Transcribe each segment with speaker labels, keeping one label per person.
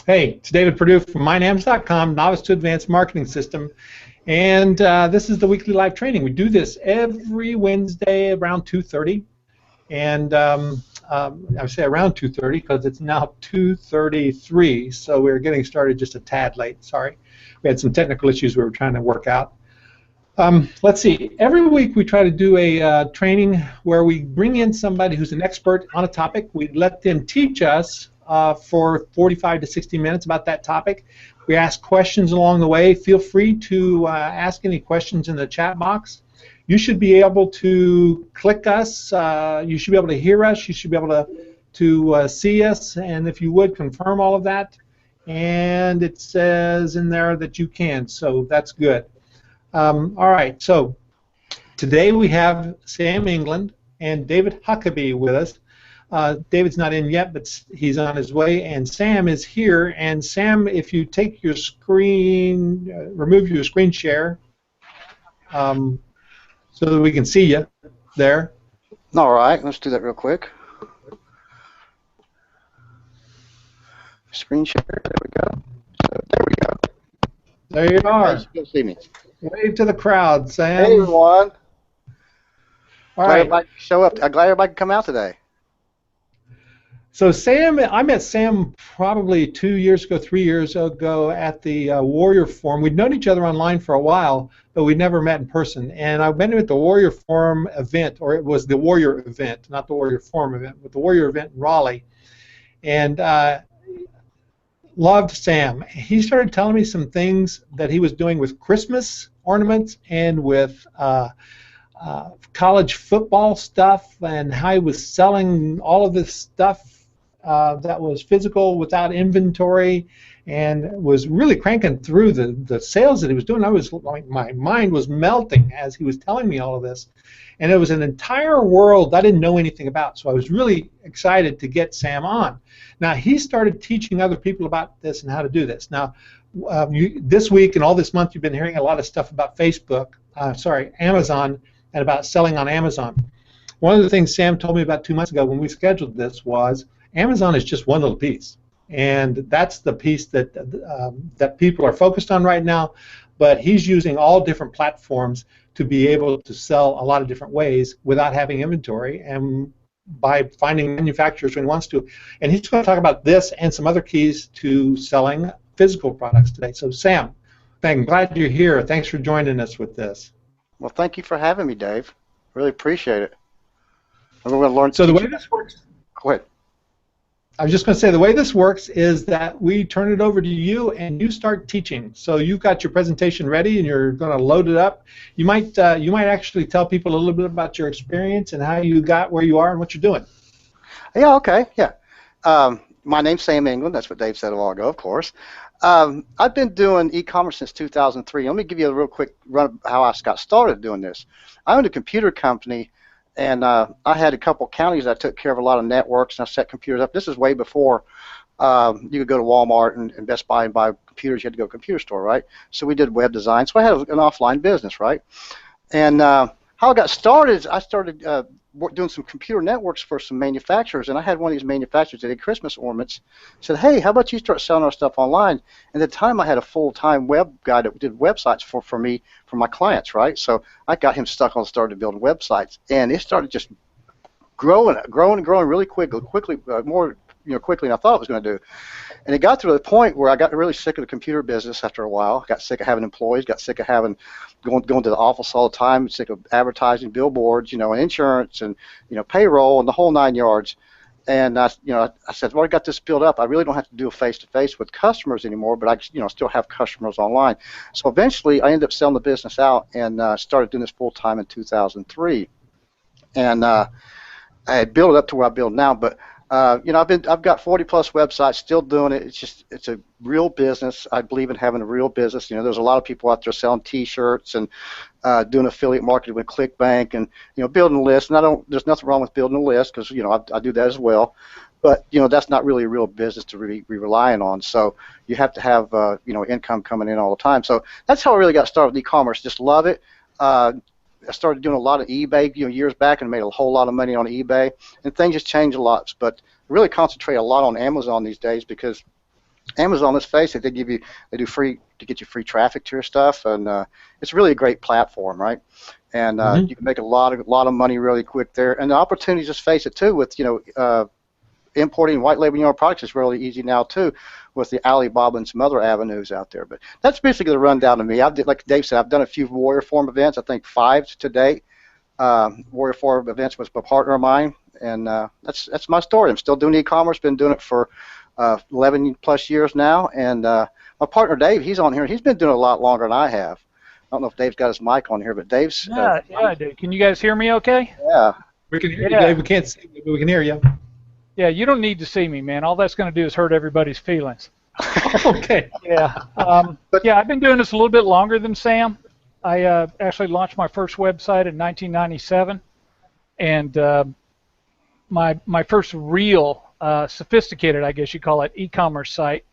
Speaker 1: Hey, it's David Perdue from MyNAMS.com, Novice to Advanced Marketing System, and this is the weekly live training. We do this every Wednesday around 2:30, and I say around 2:30 because it's now 2:33, so we're getting started just a tad late. Sorry, we had some technical issues we were trying to work out. Let's see. Every week we try to do a training where we bring in somebody who's an expert on a topic. We let them teach us for 45 to 60 minutes about that topic. We ask questions along the way. Feel free to ask any questions in the chat box. You should be able to click us. You should be able to hear us. You should be able to see us. And if you would, confirm all of that. And it says in there that you can, so that's good. All right, so today we have Sam England and David Huckabee with us. David's not in yet, but he's on his way, and Sam is here. And Sam, if you take your screen, remove your screen share, so that we can see you there.
Speaker 2: All right, let's do that real quick. Screen share, there we go. So there we go.
Speaker 1: There you are.
Speaker 2: You can see me.
Speaker 1: Wave to the crowd, Sam.
Speaker 2: Hey everyone.
Speaker 1: All
Speaker 2: Glad
Speaker 1: right.
Speaker 2: everybody could show up. I'm glad everybody could come out today.
Speaker 1: So Sam, I met Sam probably 2 years ago, 3 years ago at the Warrior Forum. We'd known each other online for a while, but we'd never met in person. And I met him at the Warrior Forum event, or it was the Warrior event, not the Warrior Forum event, but the Warrior event in Raleigh. And loved Sam. He started telling me some things that he was doing with Christmas ornaments and with college football stuff, and how he was selling all of this stuff that was physical without inventory, and was really cranking through the sales that he was doing. I was like, my mind was melting as he was telling me all of this, and it was an entire world I didn't know anything about. So I was really excited to get Sam on. Now he started teaching other people about this and how to do this. Now this week and all this month you've been hearing a lot of stuff about Amazon, and about selling on Amazon. One of the things Sam told me about 2 months ago when we scheduled this was Amazon is just one little piece, and that's the piece that that people are focused on right now. But he's using all different platforms to be able to sell a lot of different ways without having inventory, and by finding manufacturers when he wants to. And he's going to talk about this and some other keys to selling physical products today. So Sam, I'm glad you're here. Thanks for joining us with this.
Speaker 2: Well, thank you for having me, Dave. Really appreciate it. And we're going to learn.
Speaker 1: So the way this works.
Speaker 2: Go ahead.
Speaker 1: I was just going to say the way this works is that we turn it over to you and you start teaching. So you've got your presentation ready and you're going to load it up. You might actually tell people a little bit about your experience and how you got where you are and what you're doing.
Speaker 2: Yeah. Okay. Yeah. My name's Sam England. That's what Dave said a while ago, of course. I've been doing e-commerce since 2003. Let me give you a real quick run of how I got started doing this. I owned a computer company, and I had a couple counties that took care of a lot of networks, and I set computers up. This is way before you could go to Walmart and Best Buy and buy computers. You had to go to a computer store, right? So we did web design. So I had an offline business, right? And how I got started is I started doing some computer networks for some manufacturers, and I had one of these manufacturers that did Christmas ornaments. Said, hey, how about you start selling our stuff online? And at the time I had a full-time web guy that did websites for me, for my clients, right? So I got him stuck on started building websites, and it started just growing really quickly, more quickly than I thought it was going to do. And it got to the point where I got really sick of the computer business after a while. Got sick of having employees, got sick of having going to the office all the time, sick of advertising, billboards, and insurance, and payroll, and the whole 9 yards. And I said, well, I got this built up. I really don't have to do a face-to-face with customers anymore, but I still have customers online. So eventually, I ended up selling the business out and started doing this full time in 2003. And I had built it up to where I build now, but I've got 40+ websites, still doing it. It's a real business. I believe in having a real business. There's a lot of people out there selling T-shirts and doing affiliate marketing with ClickBank and building lists. And there's nothing wrong with building a list because I do that as well. But that's not really a real business to be relying on. So you have to have income coming in all the time. So that's how I really got started with e-commerce. Just love it. I started doing a lot of eBay, years back, and made a whole lot of money on eBay. And things just changed a lot. But I really concentrate a lot on Amazon these days because Amazon, let's face it, they do free to get you free traffic to your stuff, and it's really a great platform, right? And you can make a lot of money really quick there. And the opportunities, just face it too, with importing and white labeling your own products is really easy now too, with the Alibaba and some other avenues out there. But that's basically the rundown of me. Like Dave said, I've done a few Warrior Forum events. I think 5 to date. Warrior Forum events was a partner of mine, and that's my story. I'm still doing e-commerce. Been doing it for 11 plus years now, and my partner Dave, he's on here. He's been doing it a lot longer than I have. I don't know if Dave's got his mic on here, but Dave's.
Speaker 3: Yeah, I do. Can you guys hear me okay?
Speaker 2: Yeah.
Speaker 1: We can hear you, Dave. We can't see you, but we can hear you.
Speaker 3: Yeah, you don't need to see me, man. All that's going to do is hurt everybody's feelings.
Speaker 1: Okay.
Speaker 3: Yeah. Yeah, I've been doing this a little bit longer than Sam. I actually launched my first website in 1997, and my first real sophisticated, I guess you call it, e-commerce site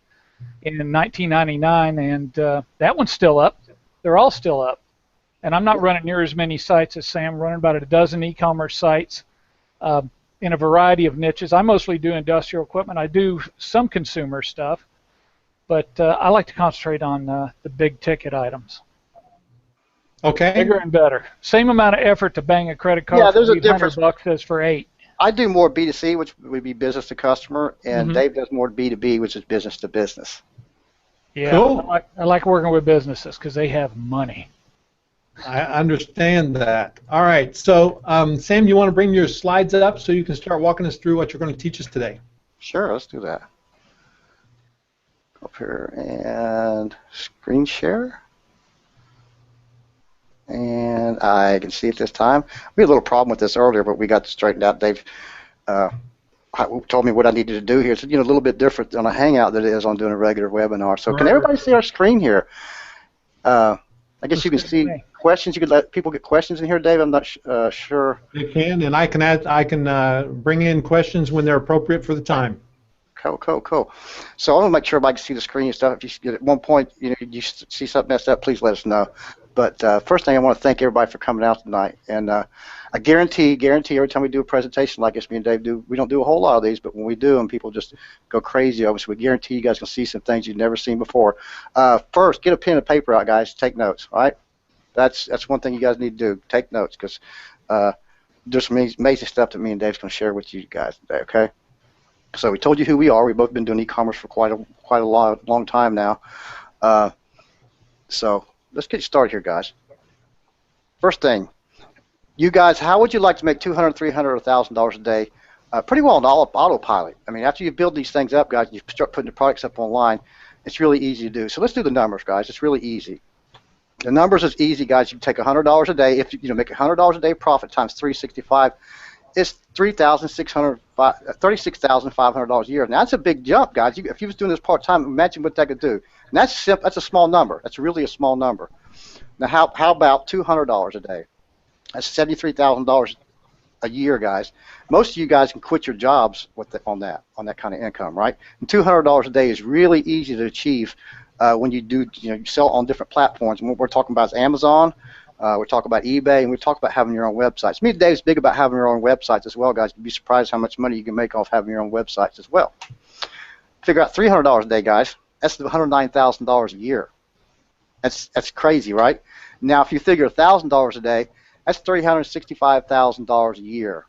Speaker 3: in 1999, and that one's still up. They're all still up. And I'm not running near as many sites as Sam. I'm running about a dozen e-commerce sites in a variety of niches. I mostly do industrial equipment. I do some consumer stuff, but I like to concentrate on the big ticket items.
Speaker 1: Okay.
Speaker 3: Bigger and better. Same amount of effort to bang a credit card for $800 as for 8.
Speaker 2: I do more B2C, which would be business to customer, and Dave does more B2B, which is business to business.
Speaker 3: Yeah,
Speaker 1: cool.
Speaker 3: I like working with businesses because they have money.
Speaker 1: I understand that. All right. So, Sam, you want to bring your slides up so you can start walking us through what you're going to teach us today?
Speaker 2: Sure, let's do that. Go up here and screen share. And I can see it this time. We had a little problem with this earlier, but we got it straightened out. Dave told me what I needed to do here. It's a little bit different on a Hangout than it is on doing a regular webinar. So can everybody see our screen here? I guess you can see questions. You could let people get questions in here, Dave. I'm not sure.
Speaker 1: You can, and I can bring in questions when they're appropriate for the time.
Speaker 2: Cool. So I want to make sure everybody can see the screen and stuff. If you at one point you see something messed up, please let us know. But first thing, I want to thank everybody for coming out tonight. And I guarantee every time we do a presentation like this, me and Dave do, we don't do a whole lot of these, but when we do them, people just go crazy over. So we guarantee you guys can see some things you've never seen before. First, get a pen and paper out, guys. Take notes. All right? That's one thing you guys need to do. Take notes, because there's some amazing stuff that me and Dave's going to share with you guys today. Okay? So we told you who we are. We've both been doing e-commerce for quite a long time now. So let's get started here, guys. First thing, you guys, how would you like to make $200, $300, or $1,000 a day? Pretty well on autopilot. I mean, after you build these things up, guys, you start putting the products up online. It's really easy to do. So let's do the numbers, guys. It's really easy. The numbers is easy, guys. You take $100 a day. If you make $100 a day profit times 365, it's $36,500 a year. Now that's a big jump, guys. If you was doing this part time, imagine what that could do. And that's a small number. That's really a small number. Now how about $200 a day? That's $73,000 a year, guys. Most of you guys can quit your jobs on that kind of income, right? And $200 a day is really easy to achieve when you do you sell on different platforms. And what we're talking about is Amazon. We're talking about eBay, and we talk about having your own websites. Me and Dave's big about having your own websites as well, guys. You'd be surprised how much money you can make off having your own websites as well. Figure out $300 a day, guys. That's $109,000 a year. That's crazy, right? Now, if you figure $1,000 a day, that's $365,000 a year,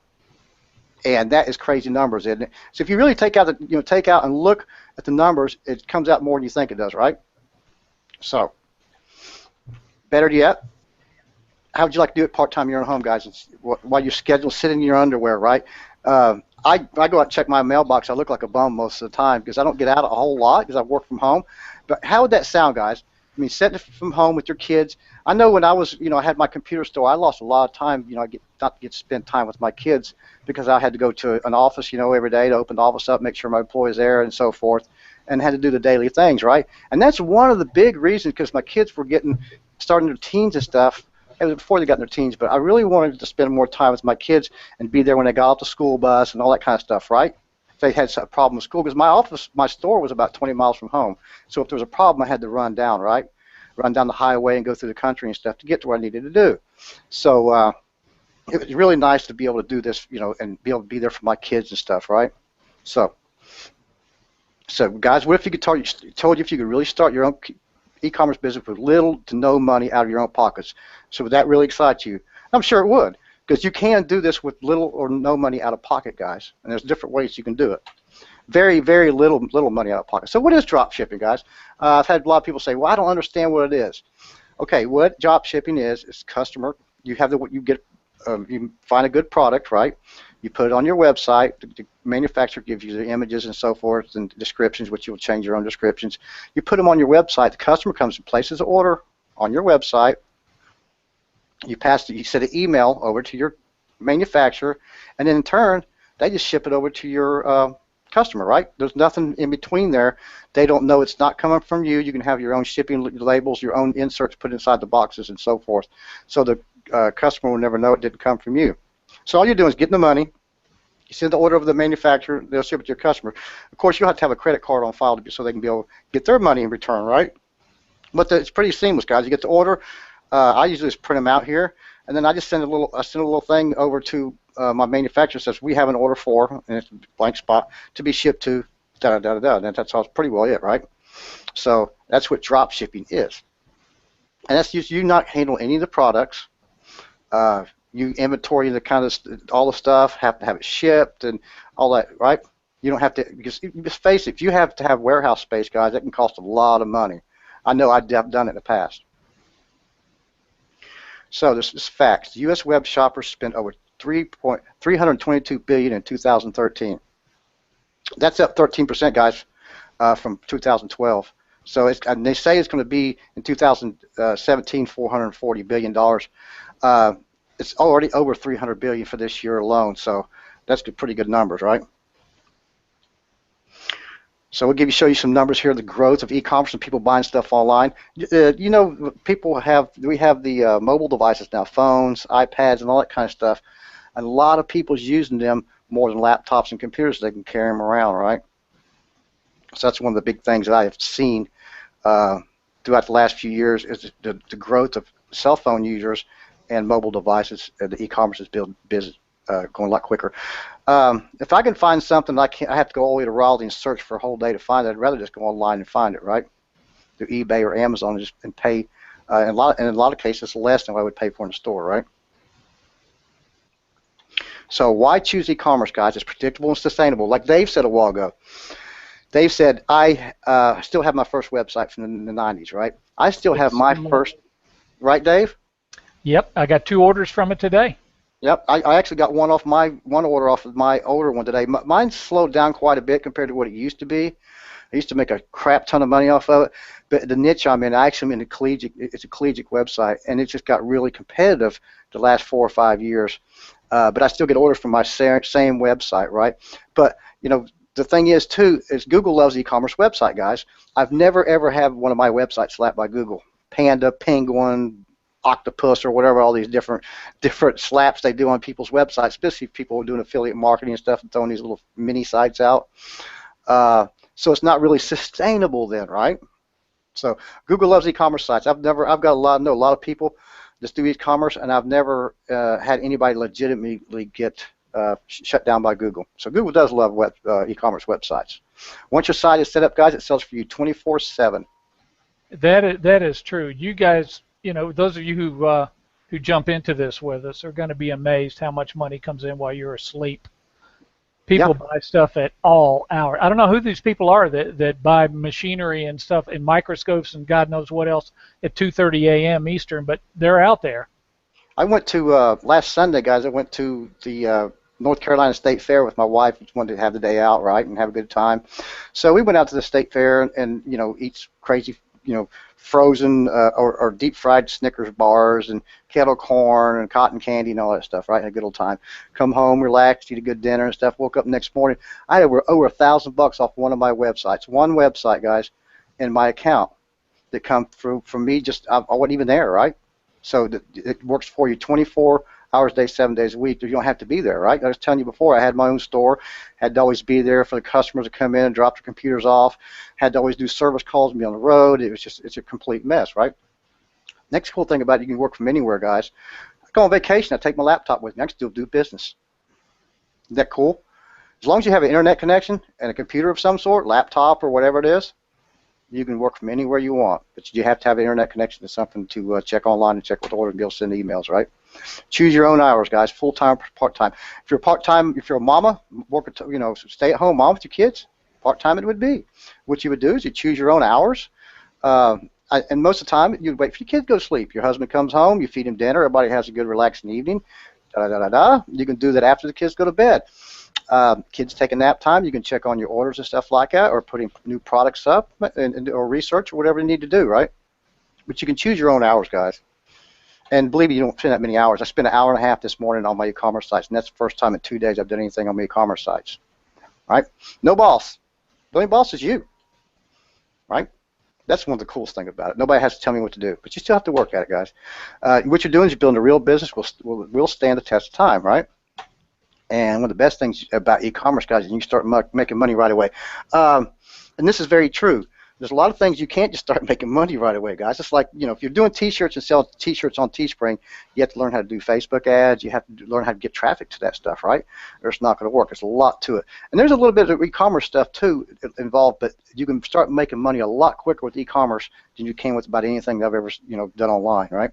Speaker 2: and that is crazy numbers, isn't it? So if you really take out and look at the numbers, it comes out more than you think it does, right? So, better yet, how would you like to do it part-time in your own home, guys? While you're scheduled, sitting in your underwear, right? I go out and check my mailbox. I look like a bum most of the time because I don't get out a whole lot because I work from home. But how would that sound, guys? I mean, sitting from home with your kids. I know when I was, I had my computer store, I lost a lot of time, not get to spend time with my kids because I had to go to an office, every day to open the office up, make sure my employees there and so forth, and had to do the daily things, right? And that's one of the big reasons because my kids were starting their teens and stuff. It was before they got in their teens, but I really wanted to spend more time with my kids and be there when they got off the school bus and all that kind of stuff, right? If they had a problem with school, because my store was about 20 miles from home. So if there was a problem, I had to run down, right? Run down the highway and go through the country and stuff to get to where I needed to do. So it was really nice to be able to do this, and be able to be there for my kids and stuff, right? So So, guys, what if you could told you if you could really start your own e-commerce business with little to no money out of your own pockets? So would that really excite you? I'm sure it would, because you can do this with little or no money out of pocket, guys. And there's different ways you can do it. Very, very little money out of pocket. So what is drop shipping, guys? I've had a lot of people say, well, I don't understand what it is. Okay, what drop shipping is customer. You have you find a good product, right? You put it on your website. The manufacturer gives you the images and so forth and descriptions, which you'll change your own descriptions. You put them on your website. The customer comes and places an order on your website. You send an email over to your manufacturer, and then in turn, they just ship it over to your customer, right? There's nothing in between there. They don't know it's not coming from you. You can have your own shipping labels, your own inserts put inside the boxes and so forth. So the customer will never know it didn't come from you. So all you're doing is getting the money. You send the order over to the manufacturer. They'll ship it to your customer. Of course, you'll have to have a credit card on file so they can be able to get their money in return, right? But it's pretty seamless, guys. You get the order. I usually just print them out here, and then I just send a little thing over to my manufacturer. Says we have an order for, and it's a blank spot to be shipped to da da da da. And that's all pretty well it, right? So that's what drop shipping is, and that's just you not handle any of the products. You inventory the kind of all the stuff, have to have it shipped and all that, right? You don't have to, because just face it, if you have to have warehouse space, guys, that can cost a lot of money. I know I've done it in the past. So this is facts. U.S. web shoppers spent over $322 billion in 2013. That's up 13%, guys, from 2012. So and they say it's going to be in 2017 $440 billion. It's already over $300 billion for this year alone. So that's pretty good numbers, right? So we'll show you some numbers here, the growth of e-commerce and people buying stuff online. You know, we have the mobile devices now, phones, iPads, and all that kind of stuff. And a lot of people's using them more than laptops and computers. They can carry them around, right? So that's one of the big things that I have seen throughout the last few years is the growth of cell phone users and mobile devices. The e-commerce is going a lot quicker. If I can find something, I have to go all the way to Raleigh and search for a whole day to find it. I'd rather just go online and find it, right? Through eBay or Amazon and pay, in a lot of cases, less than what I would pay for in the store, right? So why choose e-commerce, guys? It's predictable and sustainable. Like Dave said a while ago. Dave said, I still have my first website from the 90s, right? I still have my first, right, Dave?
Speaker 3: Yep, I got 2 orders from it today.
Speaker 2: Yep, I actually got one order off of my older one today. Mine's slowed down quite a bit compared to what it used to be. I used to make a crap ton of money off of it, but the niche I'm in, I'm in it's a collegiate website, and it just got really competitive the last 4 or 5 years. But I still get orders from my same website, right? But you know, the thing is too is Google loves e-commerce website, guys. I've never ever had one of my websites slapped by Google. Panda, Penguin, Octopus, or whatever, all these different slaps they do on people's websites, especially if people are doing affiliate marketing and stuff and throwing these little mini sites out. So it's not really sustainable then, right? So Google loves e-commerce sites. I know a lot of people just do e-commerce, and I've never had anybody legitimately get shut down by Google. So Google does love e-commerce websites. Once your site is set up, guys, it sells for you 24/7.
Speaker 3: That is true. You guys, you know, those of you who jump into this with us are going to be amazed how much money comes in while you're asleep. People buy stuff at all hours. I don't know who these people are that buy machinery and stuff and microscopes and God knows what else at 2:30 a.m. Eastern, but they're out there.
Speaker 2: I went to last Sunday, guys. I went to the North Carolina State Fair with my wife. Just wanted to have the day out, right, and have a good time. So we went out to the State Fair and you know, eat crazy, you know, frozen or deep fried Snickers bars and kettle corn and cotton candy and all that stuff, right? Had a good old time. Come home, relaxed, eat a good dinner and stuff. Woke up next morning. I had over $1,000 off one of my websites. One website, guys, in my account that come through from me. I wasn't even there, right? So it works for you 24 hours a day, 7 days a week. You don't have to be there, right? I was telling you before, I had my own store, had to always be there for the customers to come in and drop their computers off, had to always do service calls and be on the road. It's a complete mess, right? Next cool thing about it, you can work from anywhere, guys. I go on vacation, I take my laptop with me, I can still do business. Isn't that cool? As long as you have an internet connection and a computer of some sort, laptop or whatever it is, you can work from anywhere you want. But you have to have an internet connection to something to check online and check with orders and be able to send emails, right? Choose your own hours, guys, full-time, part-time. If you're part-time, if you're a mama, stay-at-home mom with your kids, part-time it would be. What you would do is you choose your own hours. And most of the time, you wait for your kid to go to sleep. Your husband comes home, you feed him dinner, everybody has a good relaxing evening. You can do that after the kids go to bed. Kids take a nap time, you can check on your orders and stuff like that, or putting new products up, or research, or whatever you need to do, right? But you can choose your own hours, guys. And believe me, you don't spend that many hours. I spent an hour and a half this morning on my e-commerce sites, and that's the first time in 2 days I've done anything on my e-commerce sites. Right? No boss. The only boss is you. Right? That's one of the coolest things about it. Nobody has to tell me what to do, but you still have to work at it, guys. What you're doing is you're building a real business. Will stand the test of time, right? And one of the best things about e-commerce, guys, is you start making money right away. And this is very true. There's a lot of things you can't just start making money right away, guys. It's like, if you're doing T-shirts and sell T-shirts on Teespring, you have to learn how to do Facebook ads. You have to learn how to get traffic to that stuff, right? Or it's not going to work. There's a lot to it. And there's a little bit of e-commerce stuff, too, involved, but you can start making money a lot quicker with e-commerce than you can with about anything I've ever, done online, right?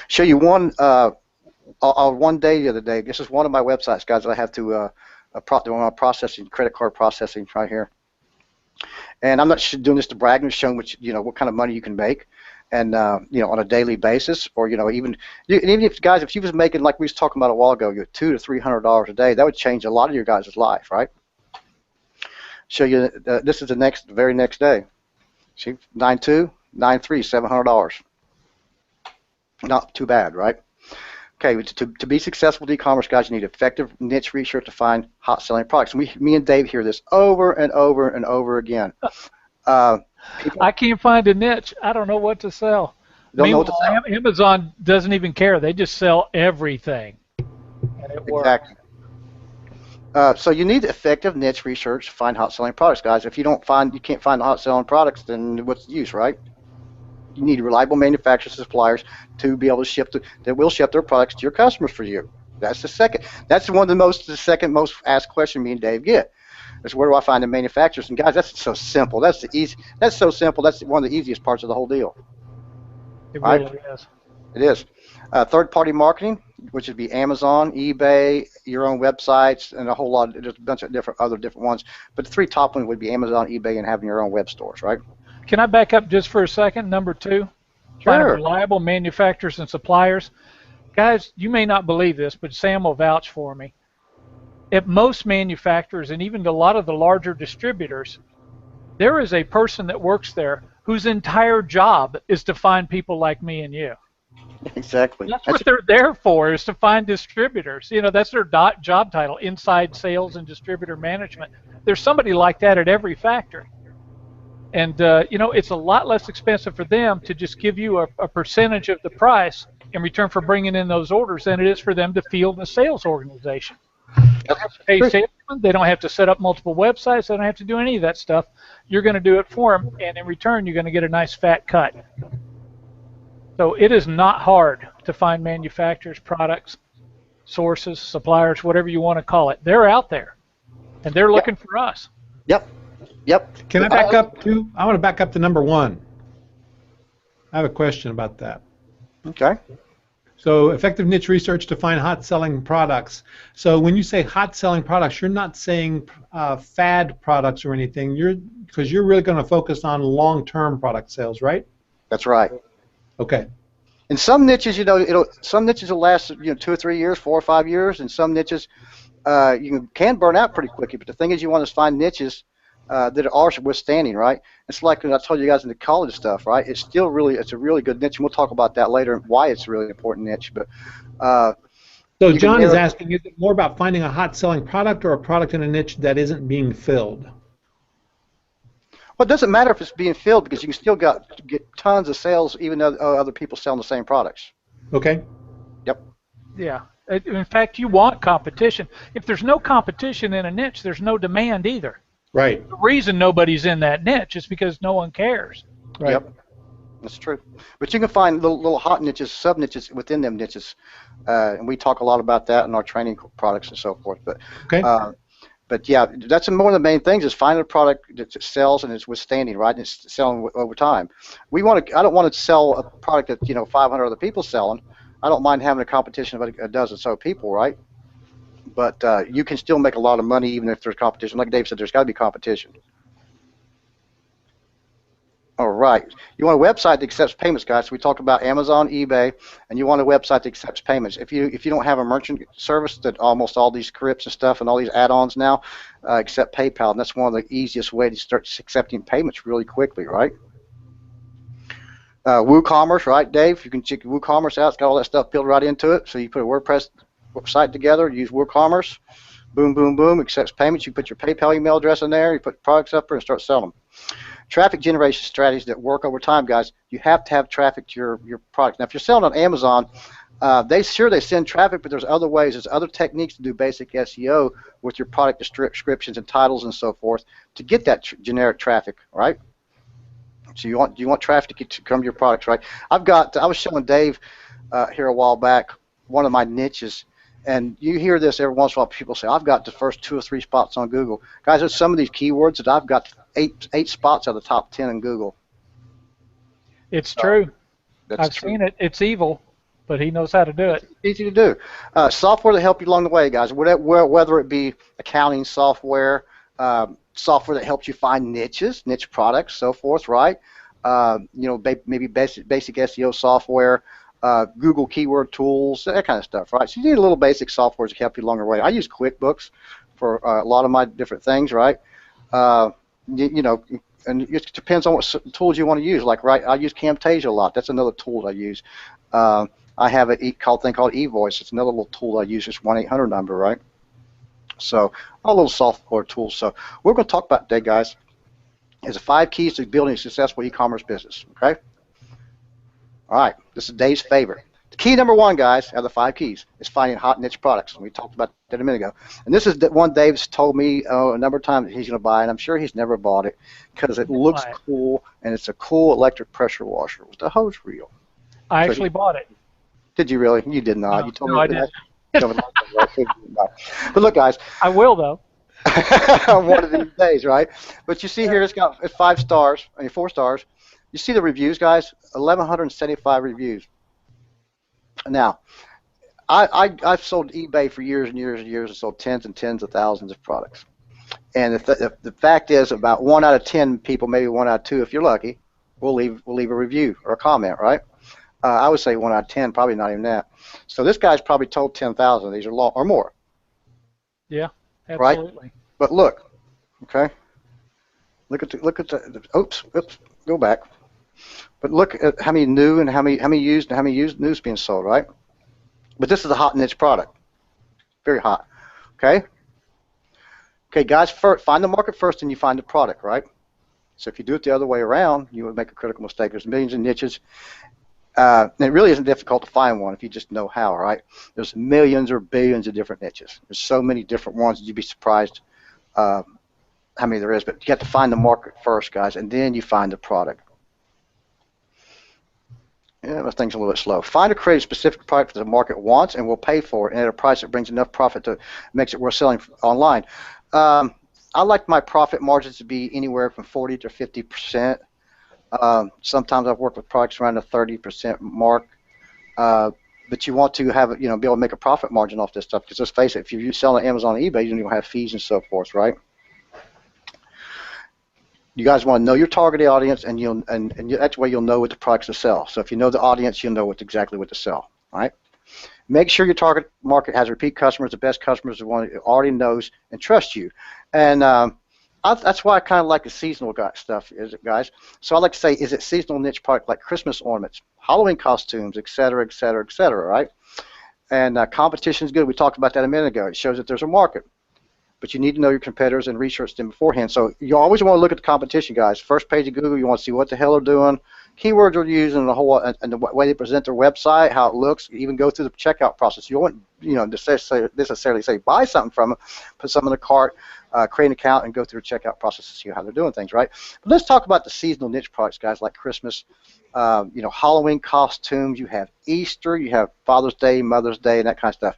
Speaker 2: Show you one day the other day. This is one of my websites, guys, that I have to processing, credit card processing right here. And I'm not doing this to brag. I'm just showing what kind of money you can make, and on a daily basis, or even if guys, if you was making, like we was talking about a while ago, $200 to $300 a day, that would change a lot of your guys' life, right? Show you this is the very next day. See, 9/2, 9/3, $700. Not too bad, right? Okay, to be successful with e-commerce, guys, you need effective niche research to find hot-selling products. And me and Dave hear this over and over and over again.
Speaker 3: I can't find a niche. I don't know what to sell.
Speaker 2: Don't know what to sell.
Speaker 3: Amazon doesn't even care. They just sell everything, and it works.
Speaker 2: Exactly. So you need effective niche research to find hot-selling products, guys. If you can't find the hot-selling products, then what's the use, right? You need reliable manufacturers and suppliers to be able to that will ship their products to your customers for you. That's the second. That's the second most asked question me and Dave get. Is where do I find the manufacturers? And guys, that's so simple. That's so simple. That's one of the easiest parts of the whole deal.
Speaker 3: It really is.
Speaker 2: It is. Third-party marketing, which would be Amazon, eBay, your own websites, and a whole lot. There's a bunch of different ones. But the three top ones would be Amazon, eBay, and having your own web stores, right?
Speaker 3: Can I back up just for a second? Number 2, find reliable manufacturers and suppliers. Guys, you may not believe this, but Sam will vouch for me. At most manufacturers, and even a lot of the larger distributors, there is a person that works there whose entire job is to find people like me and you.
Speaker 2: Exactly.
Speaker 3: That's what they're there for, is to find distributors. That's their job title, inside sales and distributor management. There's somebody like that at every factory. And, it's a lot less expensive for them to just give you a percentage of the price in return for bringing in those orders than it is for them to field a sales organization. They don't have to pay salesmen. They don't have to set up multiple websites. They don't have to do any of that stuff. You're going to do it for them, and in return, you're going to get a nice fat cut. So it is not hard to find manufacturers, products, sources, suppliers, whatever you want to call it. They're out there, and they're looking for us.
Speaker 2: Yep.
Speaker 1: Can I back up to? I want to back up to number 1. I have a question about that.
Speaker 2: Okay.
Speaker 1: So effective niche research to find hot-selling products. So when you say hot-selling products, you're not saying fad products or anything. Because you're really going to focus on long-term product sales, right?
Speaker 2: That's right.
Speaker 1: Okay.
Speaker 2: In some niches, some niches will last 2 or 3 years, 4 or 5 years, and some niches you can burn out pretty quickly. But the thing is, you want to find niches that are withstanding, right? It's like I told you guys in the college stuff, right? It's a really good niche, and we'll talk about that later, why it's a really important niche. But
Speaker 1: so John is asking, is it more about finding a hot-selling product or a product in a niche that isn't being filled?
Speaker 2: Well, it doesn't matter if it's being filled, because you can still get tons of sales even though other people selling the same products.
Speaker 1: Okay.
Speaker 2: Yep.
Speaker 3: Yeah. In fact, you want competition. If there's no competition in a niche, there's no demand either.
Speaker 1: Right.
Speaker 3: The reason nobody's in that niche is because no one cares.
Speaker 1: Right.
Speaker 2: Yep. That's true. But you can find little hot niches, sub niches within them niches, and we talk a lot about that in our training products and so forth. But
Speaker 1: Okay.
Speaker 2: but yeah, that's one of the main things is finding a product that sells and is withstanding, right? And it's selling over time. I don't want to sell a product that 500 other people selling. I don't mind having a competition of a dozen or so people, right? But you can still make a lot of money even if there's competition. Like Dave said, there's got to be competition. All right. You want a website that accepts payments, guys. So we talked about Amazon, eBay, and you want a website that accepts payments. If you don't have a merchant service that almost all these scripts and stuff and all these add-ons now accept PayPal, and that's one of the easiest ways to start accepting payments really quickly, right? WooCommerce, right, Dave? You can check WooCommerce out. It's got all that stuff built right into it. So you put a WordPress site together, use WooCommerce, boom, boom, boom, accepts payments. You put your PayPal email address in there, you put products up there and start selling them. Traffic generation strategies that work over time, guys. You have to have traffic to your product. Now, if you're selling on Amazon, they send traffic, but there's other ways. There's other techniques to do basic SEO with your product descriptions and titles and so forth to get that generic traffic, right? So you want traffic to come to your products, right? I was showing Dave here a while back one of my niches, and you hear this every once in a while. People say, I've got the first 2 or 3 spots on Google. Guys, there's some of these keywords that I've got eight spots out of the top 10 in Google.
Speaker 3: It's true.
Speaker 2: I've
Speaker 3: seen it. It's evil, but he knows how to do it.
Speaker 2: It's easy to do. Software to help you along the way, guys. Whether it be accounting software, software that helps you find niches, niche products, so forth, right? Maybe basic SEO software. Google keyword tools, that kind of stuff, right? So you need a little basic software to help you along the way. I use QuickBooks for a lot of my different things, right? And it depends on what tools you want to use. Like, right, I use Camtasia a lot. That's another tool I use. I have a thing called eVoice. It's another little tool I use. It's 1-800 number, right? So all little software tools. So we're going to talk about today, guys, is the 5 keys to building a successful e-commerce business. Okay. All right, this is Dave's favorite. The key number 1, guys, out of the 5 keys, is finding hot niche products. And we talked about that a minute ago. And this is the one Dave's told me a number of times that he's going to buy, and I'm sure he's never bought it because it looks cool, and it's a cool electric pressure washer with the hose reel.
Speaker 3: I actually bought it.
Speaker 2: Did you really? You did not.
Speaker 3: No,
Speaker 2: you told
Speaker 3: no,
Speaker 2: me
Speaker 3: I didn't.
Speaker 2: But look, guys.
Speaker 3: I will, though.
Speaker 2: One of these days, right? But you see here, it's got 5 stars, 4 stars. You see the reviews, guys? 1,175 reviews. Now, I've sold eBay for years and years and years and sold tens and tens of thousands of products. And the fact is, about 1 out of 10 people, maybe 1 out of 2, if you're lucky, will leave a review or a comment, right? I would say 1 out of 10, probably not even that. So this guy's probably told 10,000 of these or more.
Speaker 3: Yeah, absolutely.
Speaker 2: Right? But look, okay. Look at the oops, go back. But look at how many new and how many used and how many used news being sold, right? But this is a hot niche product, very hot. Okay. Okay, guys, find the market first, and you find the product, right? So if you do it the other way around, you would make a critical mistake. There's millions of niches. And it really isn't difficult to find one if you just know how, right? There's millions or billions of different niches. There's so many different ones that you'd be surprised how many there is. But you have to find the market first, guys, and then you find the product. Yeah, my thing's a little bit slow. Find or create a specific product that the market wants and will pay for, and at a price that brings enough profit to makes it worth selling online. I like my profit margins to be anywhere from 40 to 50%. Sometimes I've worked with products around the 30% mark. But you want to have, be able to make a profit margin off this stuff. Because let's face it, if you sell on Amazon and eBay, you don't even have fees and so forth, right? You guys want to know your target audience, and that's where you'll know what the products to sell. So if you know the audience, you'll know exactly what to sell, right? Make sure your target market has repeat customers, the best customers, the one who already knows and trusts you. And that's why I kind of like the seasonal stuff, guys. So I like to say, is it seasonal niche product like Christmas ornaments, Halloween costumes, et cetera, et cetera, et cetera, right? And competition is good. We talked about that a minute ago. It shows that there's a market. but you need to know your competitors and research them beforehand. So you always want to look at the competition, guys. First page of Google, you want to see what the hell they're doing, keywords they're using, and the way they present their website, how it looks. Even go through the checkout process. You don't necessarily say buy something from them, put something in the cart, create an account, and go through the checkout process to see how they're doing things, right? But let's talk about the seasonal niche products, guys, like Christmas, Halloween costumes. You have Easter, you have Father's Day, Mother's Day, and that kind of stuff.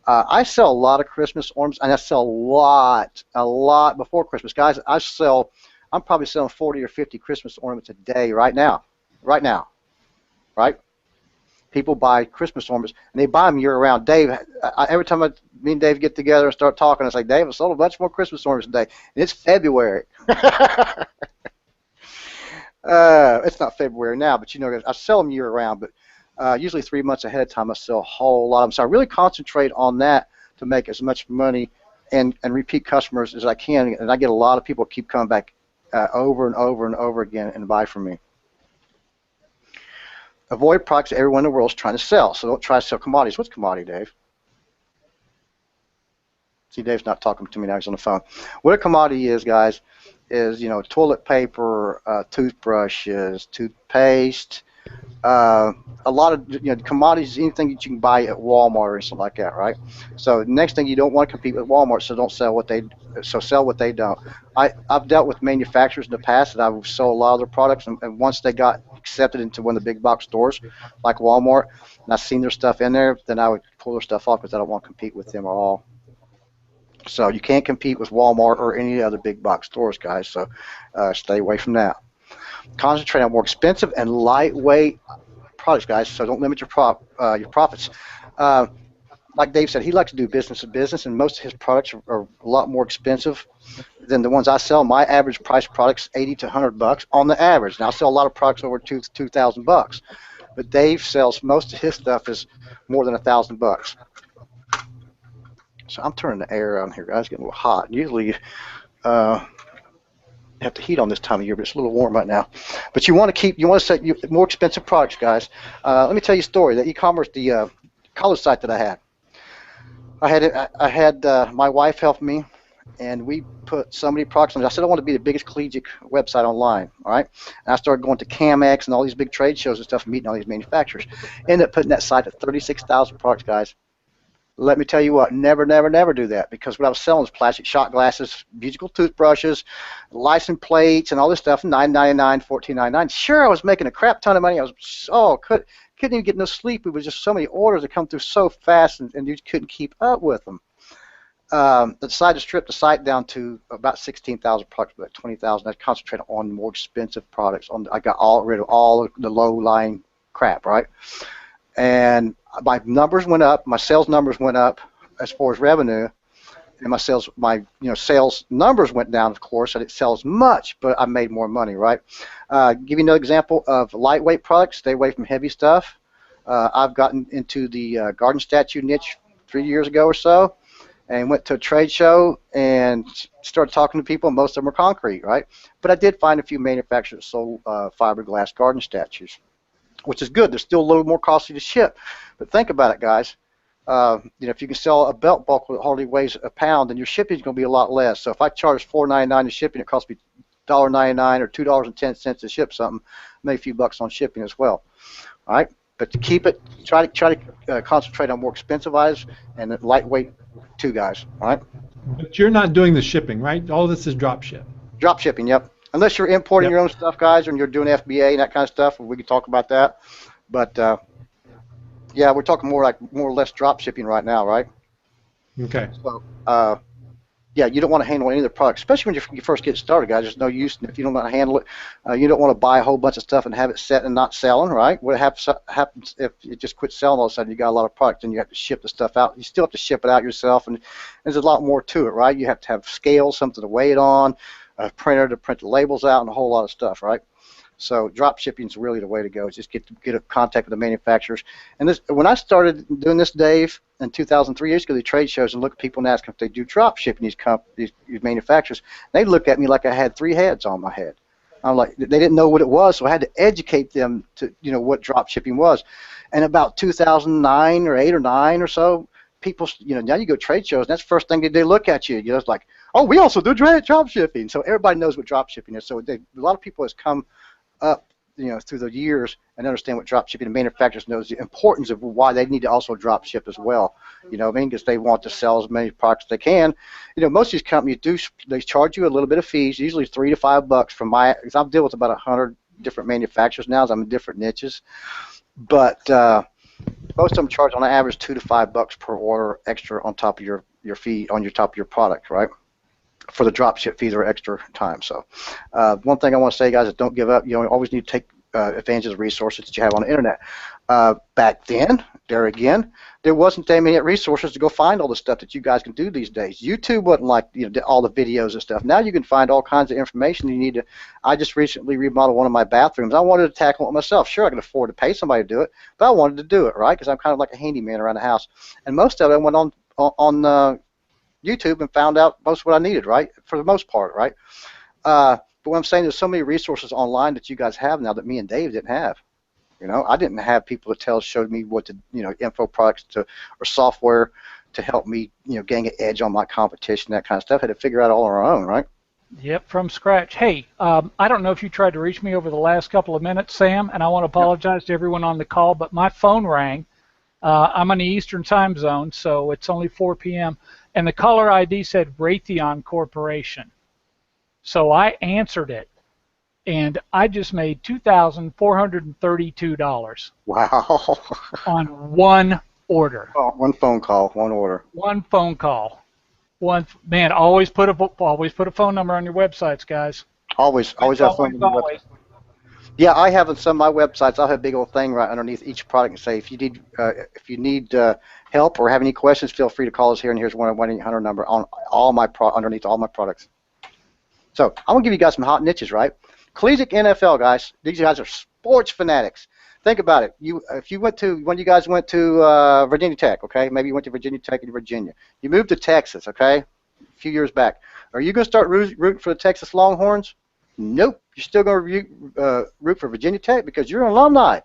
Speaker 2: I sell a lot of Christmas ornaments, and I sell a lot before Christmas. Guys, I'm probably selling 40 or 50 Christmas ornaments a day right now, right? People buy Christmas ornaments, and they buy them year-round. Dave, every time me and Dave get together and start talking, I say, Dave, I sold a bunch more Christmas ornaments today, and it's February. It's not February now, but I sell them year-round, but usually 3 months ahead of time, I sell a whole lot of them. So I really concentrate on that to make as much money and repeat customers as I can, and I get a lot of people keep coming back over and over and over again and buy from me. Avoid products that everyone in the world is trying to sell. So don't try to sell commodities. What's commodity, Dave? See, Dave's not talking to me now. He's on the phone. What a commodity is, guys, is toilet paper, toothbrushes, toothpaste. A lot of commodities, anything that you can buy at Walmart or something like that, right? So next thing, you don't want to compete with Walmart, so don't sell what they sell what they don't. I've dealt with manufacturers in the past, and I've sold a lot of their products, and once they got accepted into one of the big box stores like Walmart, and I've seen their stuff in there, then I would pull their stuff off because I don't want to compete with them at all. So you can't compete with Walmart or any other big box stores, guys. So stay away from that. Concentrate on more expensive and lightweight products, guys. So don't limit your profits. Like Dave said, he likes to do business to business, and most of his products are a lot more expensive than the ones I sell. My average price product's $80 to $100 on the average. Now I sell a lot of products over $2,000, but Dave sells most of his stuff is more than $1,000. So I'm turning the air on here, guys. It's getting a little hot. Usually, have to heat on this time of year, but it's a little warm right now. But you want to set more expensive products, guys. Let me tell you a story. The e-commerce, the college site that I had my wife help me, and we put so many products on it. I said I want to be the biggest collegiate website online, all right? And I started going to CAMX and all these big trade shows and stuff, and meeting all these manufacturers. Ended up putting that site at 36,000 products, guys. Let me tell you what, never do that, because what I was selling was plastic shot glasses, musical toothbrushes, license plates, and all this stuff, $9.99, $14.99. Sure, I was making a crap ton of money. I was couldn't even get no sleep. It was just so many orders that come through so fast, and you couldn't keep up with them. I decided to strip the site down to about 16,000 products, about 20,000. I concentrated on more expensive products. I got rid of all the low-lying crap, right? And my numbers went up, my sales numbers went up as far as revenue, and my sales numbers went down, of course. I didn't sell as much, but I made more money, right? Give you another example of lightweight products. Stay away from heavy stuff. I've gotten into the garden statue niche 3 years ago or so, and went to a trade show and started talking to people, and most of them are concrete, right? But I did find a few manufacturers that sold fiberglass garden statues, which is good. They're still a little more costly to ship. But think about it, guys. If you can sell a belt buckle that hardly weighs a pound, then your shipping is going to be a lot less. So if I charge $4.99 to shipping, it costs me $1.99 or $2.10 to ship something. Make a few bucks on shipping as well. All right. But to keep it, try to concentrate on more expensive items and lightweight too, guys. All right.
Speaker 1: But you're not doing the shipping, right? All this is drop ship.
Speaker 2: Drop shipping, yep. Unless you're importing your own stuff, guys, and you're doing FBA and that kind of stuff, we can talk about that. But yeah, we're talking more or less drop shipping right now, right?
Speaker 1: Okay.
Speaker 2: So yeah, you don't want to handle any of the products, especially when you first get started, guys. There's no use if you don't know how to handle it. You don't want to buy a whole bunch of stuff and have it set and not selling, right? What happens if you just quit selling all of a sudden? You got a lot of product and you have to ship the stuff out. You still have to ship it out yourself, and there's a lot more to it, right? You have to have scales, something to weigh it on, a printer to print the labels out, and a whole lot of stuff, right? So drop shipping is really the way to go. Just get a contact with the manufacturers. And when I started doing this, Dave, in 2003, I used to go to trade shows and look at people and ask them if they do drop shipping. These manufacturers, they look at me like I had 3 heads on my head. I'm like, they didn't know what it was, so I had to educate them to what drop shipping was. And about 2009 or 8 or 9 or so, people, now you go to trade shows, and that's the first thing they look at you. It's like, oh, we also do drop shipping. So everybody knows what drop shipping is. So a lot of people has come up, through the years and understand what drop shipping, and manufacturers knows the importance of why they need to also drop ship as well. Because they want to sell as many products as they can. Most of these companies they charge you a little bit of fees, usually $3 to $5 because I've dealt with about 100 different manufacturers now, so I'm in different niches. But most of them charge on average $2 to $5 per order extra on top of your fee on your top of your product, right? For the drop ship fees or extra time. So one thing I want to say, guys, is don't give up. You always need to take advantage of the resources that you have on the internet. Back then, there wasn't that many resources to go find all the stuff that you guys can do these days. YouTube wasn't like all the videos and stuff. Now you can find all kinds of information you need to. I just recently remodeled one of my bathrooms. I wanted to tackle it myself. Sure, I could afford to pay somebody to do it, but I wanted to do it, right? Because I'm kind of like a handyman around the house. And most of it went on YouTube and found out most of what I needed, right? For the most part, right? But what I'm saying, there's so many resources online that you guys have now that me and Dave didn't have. I didn't have people that showed me what to, info products or software to help me, gain an edge on my competition, that kind of stuff. I had to figure out all on our own, right?
Speaker 3: Yep, from scratch. Hey, I don't know if you tried to reach me over the last couple of minutes, Sam, and I want to apologize to everyone on the call, but my phone rang. I'm on the Eastern time zone, so it's only 4 p.m., and the caller ID said Raytheon Corporation. So I answered it, and I just made $2,432.
Speaker 2: Wow.
Speaker 3: On one order.
Speaker 2: Oh, one phone call, one order.
Speaker 3: One phone call. Man, always put a phone number on your websites, guys.
Speaker 2: Always have phone number on your website. Yeah, I have on some of my websites. I'll have a big old thing right underneath each product and say, if you need help or have any questions, feel free to call us here. And here's 1-800 number on underneath all my products. So I'm gonna give you guys some hot niches, right? Collegiate NFL guys. These guys are sports fanatics. Think about it. If you when you guys went to Virginia Tech, okay? Maybe you went to Virginia Tech in Virginia. You moved to Texas, okay? A few years back. Are you gonna start rooting for the Texas Longhorns? Nope. You're still going to root for Virginia Tech because you're an alumni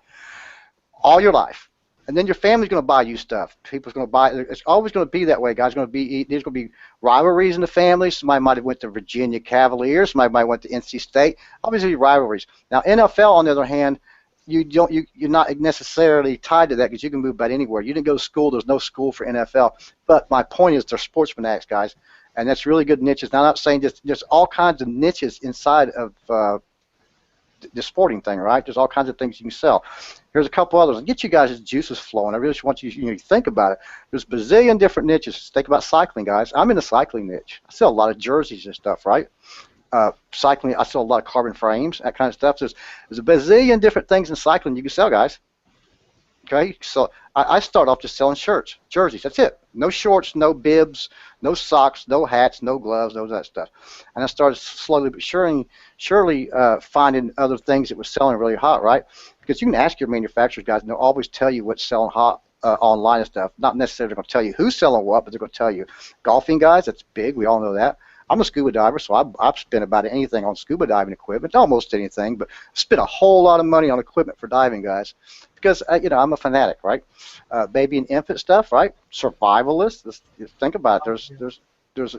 Speaker 2: all your life. And then your family's going to buy you stuff. People's going to buy. It's always going to be that way, guys. There's going to be rivalries in the family. Somebody might have went to Virginia Cavaliers. Somebody might have went to NC State. Obviously, rivalries. Now, NFL, on the other hand, you're not necessarily tied to that because you can move about anywhere. You didn't go to school. There's no school for NFL. But my point is, they're sports fanatics, guys. And that's really good niches. Now, I'm not saying there's all kinds of niches inside of the sporting thing, right? There's all kinds of things you can sell. Here's a couple others. I'll get you guys' juices flowing. I really just want you to think about it. There's a bazillion different niches. Think about cycling, guys. I'm in the cycling niche. I sell a lot of jerseys and stuff, right? Cycling, I sell a lot of carbon frames, that kind of stuff. There's a bazillion different things in cycling you can sell, guys. Okay, so I start off just selling shirts, jerseys. That's it. No shorts, no bibs, no socks, no hats, no gloves, no that stuff. And I started slowly but surely finding other things that were selling really hot, right? Because you can ask your manufacturers, guys, and they'll always tell you what's selling hot online and stuff. Not necessarily going to tell you who's selling what, but they're going to tell you. Golfing, guys, that's big. We all know that. I'm a scuba diver, so I've spent about anything on scuba diving equipment, almost anything, but I spent a whole lot of money on equipment for diving, guys, because I'm a fanatic, right? Baby and infant stuff, right? Survivalist. Think about it. There's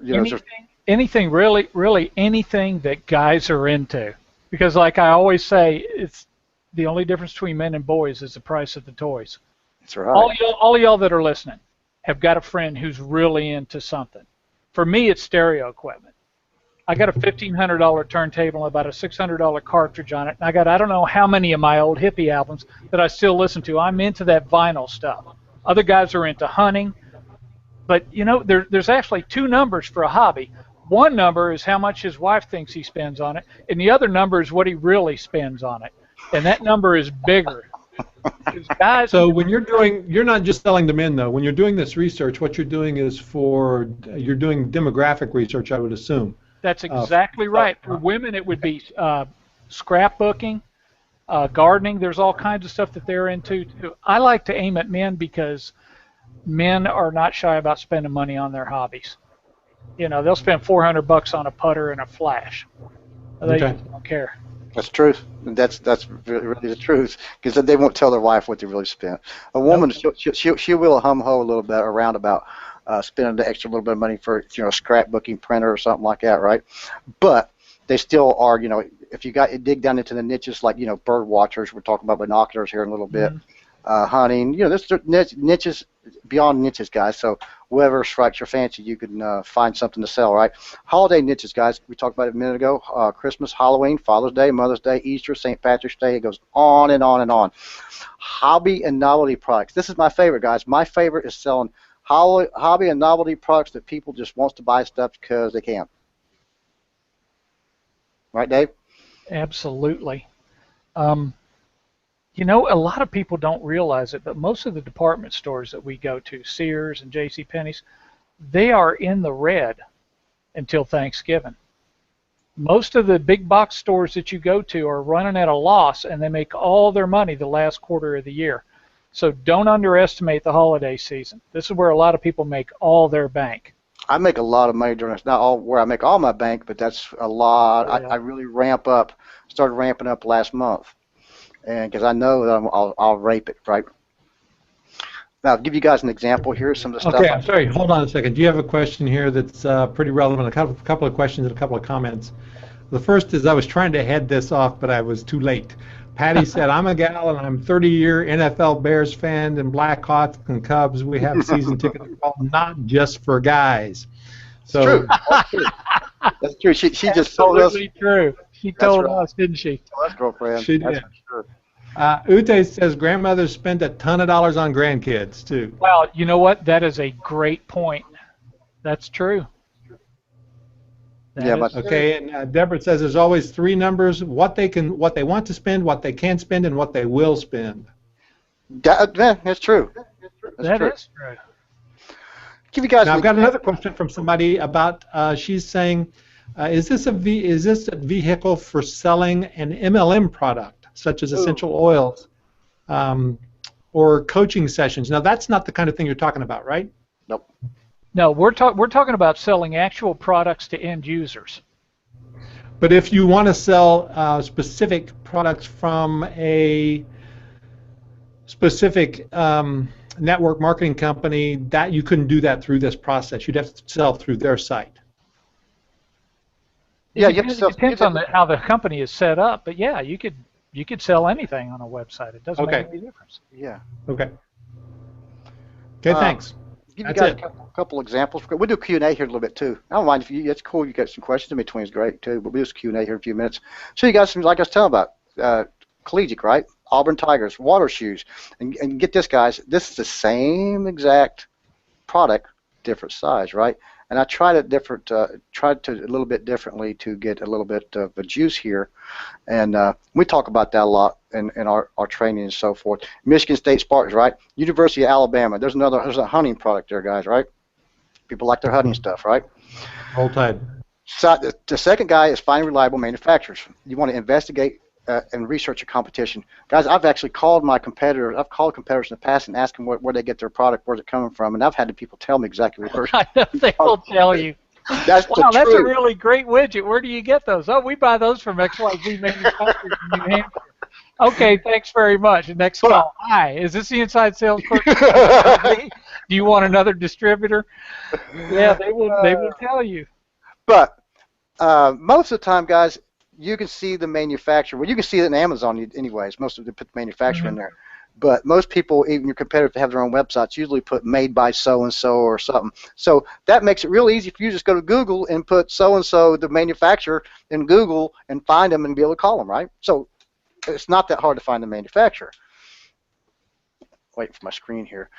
Speaker 3: anything really anything that guys are into, because like I always say, it's the only difference between men and boys is the price of the toys.
Speaker 2: That's right.
Speaker 3: All y'all that are listening have got a friend who's really into something. For me, it's stereo equipment. I got a $1,500 turntable and about a $600 cartridge on it, and I don't know how many of my old hippie albums that I still listen to. I'm into that vinyl stuff. Other guys are into hunting, but there's actually two numbers for a hobby. One number is how much his wife thinks he spends on it, and the other number is what he really spends on it, and that number is bigger. Guys,
Speaker 1: so when you're not just selling to men though. When you're doing this research, what you're doing is you're doing demographic research, I would assume.
Speaker 3: That's exactly right. For women, it would be scrapbooking, gardening. There's all kinds of stuff that they're into. I like to aim at men because men are not shy about spending money on their hobbies. They'll spend $400 on a putter and a flash. They don't care.
Speaker 2: That's truth. That's really the truth, because they won't tell their wife what they really spent. A woman,
Speaker 1: Nope.
Speaker 2: she will hum-ho a little bit around about spending the extra little bit of money for scrapbooking printer or something like that, right? But they still are, if you dig down into the niches like bird watchers, we're talking about binoculars here in a little bit, hunting, there's niches beyond niches, guys. So whoever strikes your fancy, you can find something to sell, right? Holiday niches, guys. We talked about it a minute ago. Christmas, Halloween, Father's Day, Mother's Day, Easter, St. Patrick's Day. It goes on and on and on. Hobby and novelty products. This is my favorite, guys. My favorite is selling hobby and novelty products that people just wants to buy stuff because they can. Right, Dave?
Speaker 3: Absolutely. A lot of people don't realize it, but most of the department stores that we go to, Sears and JCPenney's, they are in the red until Thanksgiving. Most of the big box stores that you go to are running at a loss, and they make all their money the last quarter of the year. So don't underestimate the holiday season. This is where a lot of people make all their bank.
Speaker 2: I make a lot of money during this. Not all where I make all my bank, but that's a lot. Yeah. I really started ramping up last month. And because I know that I'll rape it, right? Now, I'll give you guys an example here. Some of the stuff.
Speaker 1: Okay, I'm sorry. Hold on a second. Do you have a question here that's pretty relevant? A couple of questions and a couple of comments. The first is I was trying to head this off, but I was too late. Patty said, I'm a gal and I'm 30-year NFL Bears fan and Blackhawks and Cubs. We have season tickets, not just for guys. So
Speaker 2: that's true. That's true. She just told us.
Speaker 3: True. She told us, didn't she?
Speaker 2: That's girlfriend.
Speaker 1: She did. Sure. Ute says grandmothers spend a ton of dollars on grandkids too.
Speaker 3: Well, you know what? That is a great point. That's true.
Speaker 1: Okay, and Deborah says there's always three numbers: what they want to spend, what they can spend, and what they will spend.
Speaker 2: That's true.
Speaker 3: That is true.
Speaker 2: Give you guys.
Speaker 1: Now I've got another question from somebody about. She's saying, is this a vehicle for selling an MLM product, such as essential oils, or coaching sessions? Now that's not the kind of thing you're talking about, right?
Speaker 2: Nope.
Speaker 3: No, we're talking about selling actual products to end users.
Speaker 1: But if you want to sell specific products from a specific network marketing company, that you couldn't do that through this process. You'd have to sell through their site.
Speaker 3: Yeah, it depends on how the company is set up. But yeah, you could sell anything on a website. It doesn't make any difference.
Speaker 2: Yeah.
Speaker 1: Okay. Okay. Thanks.
Speaker 2: Give you guys a couple examples. We'll do Q&A here a little bit too. I don't mind if it's cool. You got some questions in between. It's great too. But we'll do Q&A here in a few minutes. So you guys, like I was telling about, collegiate, right? Auburn Tigers, water shoes, and get this, guys. This is the same exact product, different size, right? And I tried it a little bit differently to get a little bit of a juice here, and we talk about that a lot in our training and so forth. Michigan State Spartans, right? University of Alabama. There's a hunting product there, guys, right? People like their hunting stuff, right?
Speaker 1: Hold tight.
Speaker 2: So the second guy is find reliable manufacturers. You want to investigate and research a competition. Guys, I've actually called my competitors. I've called competitors in the past and asked them where they get their product, where's it coming from, and I've had the people tell me exactly where.
Speaker 3: I know they will tell you.
Speaker 2: That's
Speaker 3: wow, that's a really great widget. Where do you get those? Oh, we buy those from XYZ manufacturers in New Hampshire. Okay, thanks very much. Next call. Hi, is this the inside sales person? Do you want another distributor? Yeah, they will tell you.
Speaker 2: But most of the time, guys, you can see the manufacturer. Well, you can see it in Amazon anyways. Most of them put the manufacturer in there. But most people, even your competitors that have their own websites, usually put made by so-and-so or something. So that makes it real easy for you to just go to Google and put so-and-so, the manufacturer, in Google and find them and be able to call them, right? So it's not that hard to find the manufacturer. Waiting for my screen here.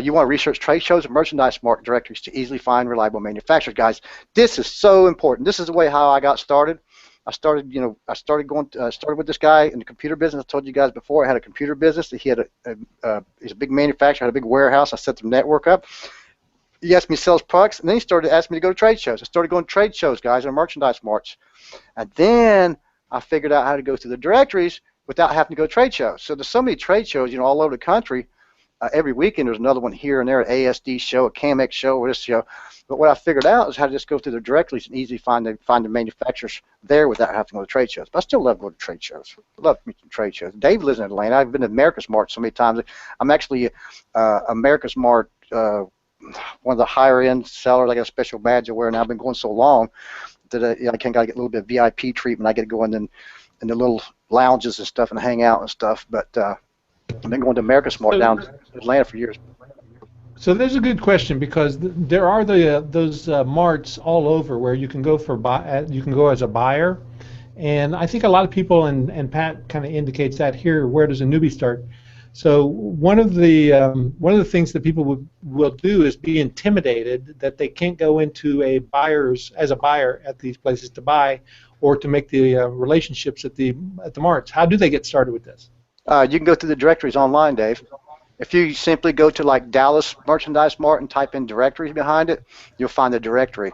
Speaker 2: You want to research trade shows and merchandise market directories to easily find reliable manufacturers. Guys, this is so important. This is the way how I got started. I started with this guy in the computer business. I told you guys before I had a computer business. He had he's a big manufacturer, had a big warehouse. I set the network up. He asked me to sell his products, and then he started asking me to go to trade shows. I started going to trade shows, guys, and merchandise marts. And then I figured out how to go through the directories without having to go to trade shows. So there's so many trade shows, all over the country, every weekend there's another one here and there, an ASD show, a CAMX show, or this show. But what I figured out is how to just go through the directories and easily find the manufacturers there without having to go to trade shows. But I still love going to trade shows. I love meeting trade shows. Dave lives in Atlanta. I've been to America's Mart so many times. I'm actually America's Mart, one of the higher end sellers. I got a special badge I wear, and I've been going so long that I can't get a little bit of VIP treatment. I get to go in the little lounges and stuff and hang out and stuff. But I've been going to America's Mart down in Atlanta for years.
Speaker 1: So there's a good question, because there are those marts all over where you can go you can go as a buyer, and I think a lot of people, and Pat kind of indicates that here. Where does a newbie start? So one of the things that people will do is be intimidated that they can't go into as a buyer at these places to buy, or to make the relationships at the marts. How do they get started with this?
Speaker 2: You can go through the directories online, Dave. If you simply go to like Dallas Merchandise Mart and type in directories behind it, you'll find the directory.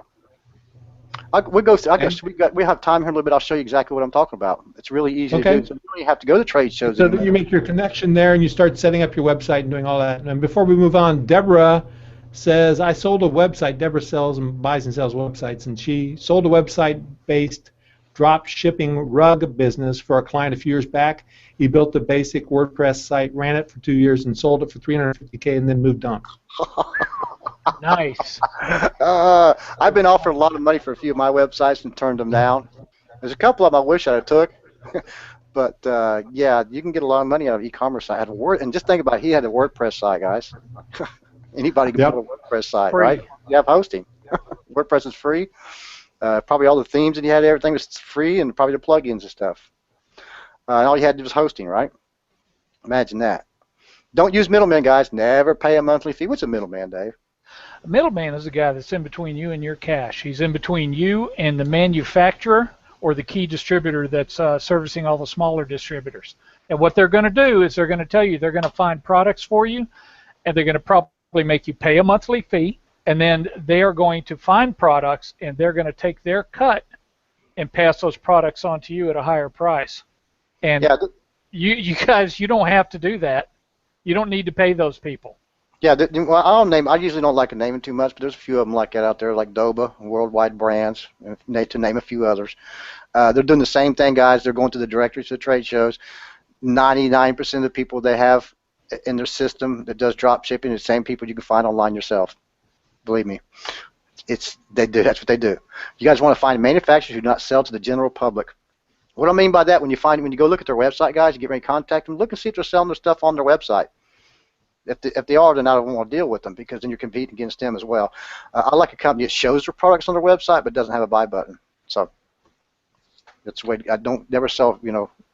Speaker 2: We go through. I guess we have time here a little bit. I'll show you exactly what I'm talking about. It's really easy to do. So you don't even have to go to trade shows.
Speaker 1: So you make your connection there, and you start setting up your website and doing all that. And before we move on, Deborah says, I sold a website. Deborah buys and sells websites, and she sold a website-based drop shipping rug business for a client a few years back. He built a basic WordPress site, ran it for 2 years, and sold it for $350K, and then moved on.
Speaker 3: Nice.
Speaker 2: I've been offered a lot of money for a few of my websites and turned them down. There's a couple of them I wish I took, but yeah, you can get a lot of money out of e-commerce. I had and just think about it, he had a WordPress site, guys. Anybody can build a WordPress site,
Speaker 3: free.
Speaker 2: Right? You have hosting. WordPress is free. Probably all the themes that you had, everything was free, and probably the plugins and stuff. And all you had to do was hosting, right? Imagine that. Don't use middlemen, guys. Never pay a monthly fee. What's a middleman, Dave?
Speaker 3: A middleman is a guy that's in between you and your cash. He's in between you and the manufacturer or the key distributor that's servicing all the smaller distributors. And what they're going to do is they're going to tell you they're going to find products for you, and they're going to probably make you pay a monthly fee, and then they are going to find products, and they're going to take their cut and pass those products on to you at a higher price. And
Speaker 2: yeah,
Speaker 3: you guys, you don't have to do that. You don't need to pay those people.
Speaker 2: Yeah, well, I usually don't like to name them too much, but there's a few of them like that out there, like Doba, Worldwide Brands, to name a few others. They're doing the same thing, guys. They're going to the directories of trade shows. 99% of the people they have in their system that does drop shipping are the same people you can find online yourself. Believe me, that's what they do. You guys want to find manufacturers who do not sell to the general public. What I mean by that, when you go look at their website, guys, you get ready to contact them, look and see if they're selling their stuff on their website. If they are, then I don't want to deal with them, because then you're competing against them as well. I like a company that shows their products on their website but doesn't have a buy button. So that's the way. I don't never sell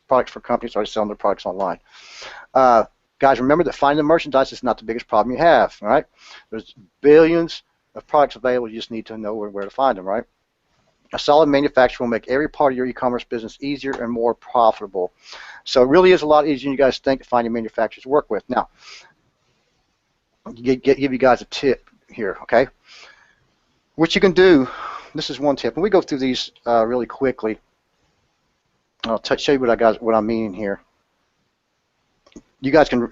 Speaker 2: products for companies. I sell their products online. Guys, remember that finding the merchandise is not the biggest problem you have. All right, there's billions of products available. You just need to know where to find them. Right. A solid manufacturer will make every part of your e-commerce business easier and more profitable. So it really is a lot easier than you guys think to find manufacturers to work with. Now, give you guys a tip here, okay? What you can do, this is one tip, and we go through these really quickly. I'll show you what I mean here. You guys can,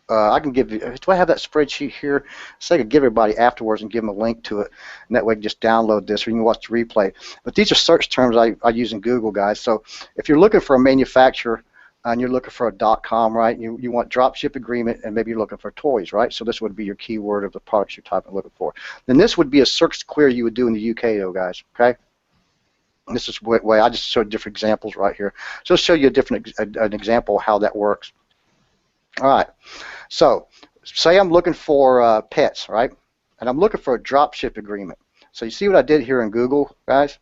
Speaker 2: I can give you, do I have that spreadsheet here? So I could give everybody afterwards and give them a link to it, and that way you can just download this, or you can watch the replay. But these are search terms I use in Google, guys. So if you're looking for a manufacturer, and you're looking for a .com, right? You want dropship agreement, and maybe you're looking for toys, right? So this would be your keyword of the products you're typing looking for. Then this would be a search query you would do in the UK, though, guys. Okay. And this is the way I just showed different examples right here. So I'll show you an example of how that works. All right. So say I'm looking for pets, right? And I'm looking for a dropship agreement. So you see what I did here in Google, guys?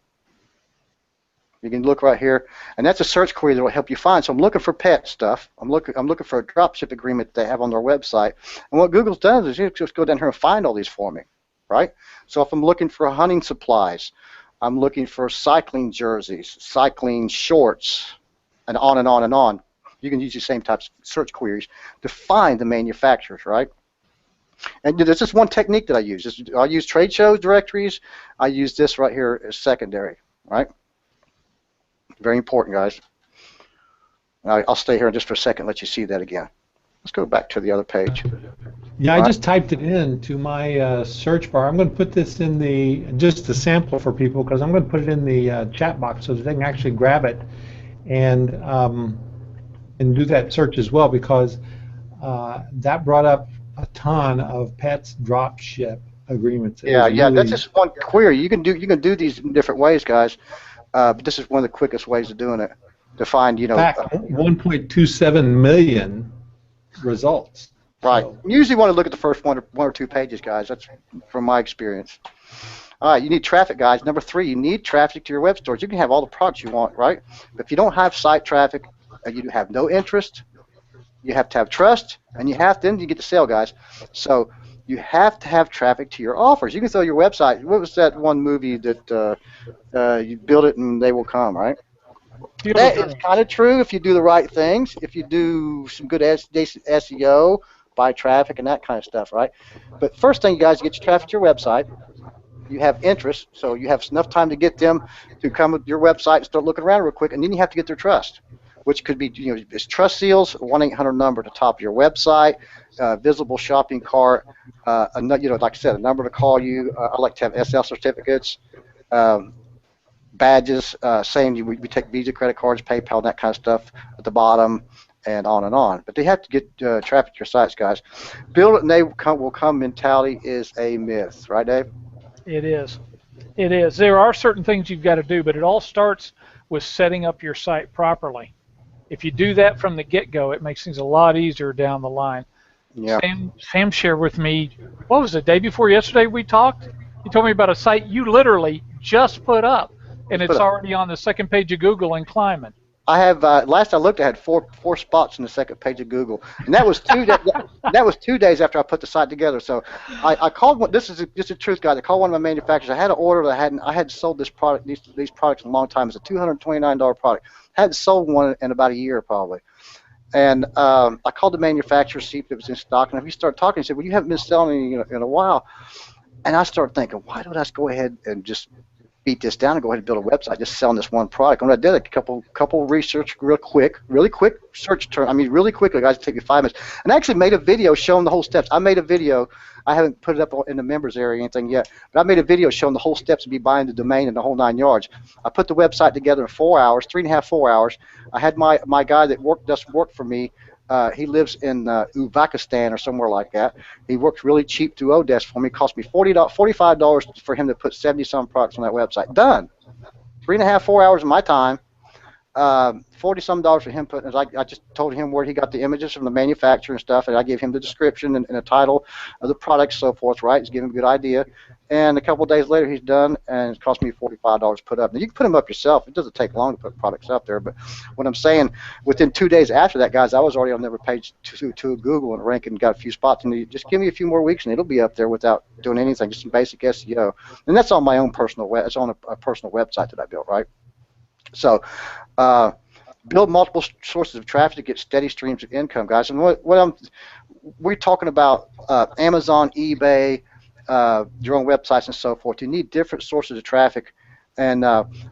Speaker 2: You can look right here, and that's a search query that will help you find. So I'm looking for pet stuff. I'm looking for a dropship agreement they have on their website. And what Google's done is you just go down here and find all these for me, right? So if I'm looking for hunting supplies, I'm looking for cycling jerseys, cycling shorts, and on and on and on. You can use the same types of search queries to find the manufacturers, right? And there's just one technique that I use. I use trade shows directories. I use this right here as secondary, right? Very important, guys. I'll stay here just for a second and let you see that again. Let's go back to the other page.
Speaker 1: Yeah, I just typed it in to my search bar. I'm going to put this in just the sample for people, because I'm going to put it in the chat box so that they can actually grab it and do that search as well, because that brought up a ton of pets drop ship agreements.
Speaker 2: Yeah, that's just one query. You can do these in different ways, guys. But this is one of the quickest ways of doing it, to find,
Speaker 1: in fact, 1.27 million results.
Speaker 2: Right.
Speaker 1: So.
Speaker 2: You usually want to look at the first one or two pages, guys. That's from my experience. All right, you need traffic, guys. Number 3, you need traffic to your web stores. You can have all the products you want, right? But if you don't have site traffic, you have no interest, you have to have trust, and then you get to sell, guys. So you have to have traffic to your offers. You can sell your website. What was that one movie that you build it and they will come, right? That is kind of true if you do the right things, if you do some good SEO, buy traffic and that kind of stuff, right? But first thing, you guys, get your traffic to your website. You have interest, so you have enough time to get them to come to your website and start looking around real quick, and then you have to get their trust, which could be, it's trust seals, 1-800 number at the top of your website, visible shopping cart, like I said, a number to call you. I like to have SL certificates, badges, we take Visa, credit cards, PayPal, that kind of stuff at the bottom, and on and on. But they have to get traffic to your sites, guys. Build it and they will come mentality is a myth, right, Dave?
Speaker 3: It is. It is. There are certain things you've got to do, but it all starts with setting up your site properly. If you do that from the get-go, it makes things a lot easier down the line.
Speaker 2: Yeah.
Speaker 3: Sam shared with me, what was it, day before yesterday we talked? He told me about a site you literally just put up, and it's already on the second page of Google and climbing.
Speaker 2: I have. Last I looked, I had four spots in the second page of Google, and that was 2 days. That was 2 days after I put the site together. So I called one. This is just the truth, guys. I called one of my manufacturers. I had an order that I hadn't sold this product, these products in a long time. It's a $229 product. I hadn't sold one in about a year probably. And I called the manufacturer to see if it was in stock. And if you start talking, he said, "Well, you haven't been selling in a while." And I started thinking, why don't I just go ahead and just beat this down and go ahead and build a website just selling this one product? And I did a couple research really quick search term. I mean, really quickly, guys, it took me 5 minutes. And I actually made a video showing the whole steps. I made a video. I haven't put it up in the members area or anything yet, but I made a video showing the whole steps of me buying the domain and the whole 9 yards. I put the website together in 4 hours, 3.5, 4 hours. I had my guy that does work for me. He lives in Uzbekistan or somewhere like that. He works really cheap through Odesk for me. It cost me $45 for him to put 70-some products on that website. Done. 3.5, 4 hours of my time. $40-some for him putting. I just told him where he got the images from the manufacturer and stuff, and I gave him the description and a title of the product, so forth. Right, just give him a good idea. And a couple of days later, he's done, and it cost me $45 to put up. Now you can put them up yourself. It doesn't take long to put products up there. But what I'm saying, within 2 days after that, guys, I was already on every page to Google and ranking, got a few spots. And just give me a few more weeks, and it'll be up there without doing anything, just some basic SEO. And that's on my own personal web. It's on a personal website that I built, right? So. Build multiple sources of traffic to get steady streams of income, guys. And we're talking about Amazon, eBay, your own websites and so forth. You need different sources of traffic. And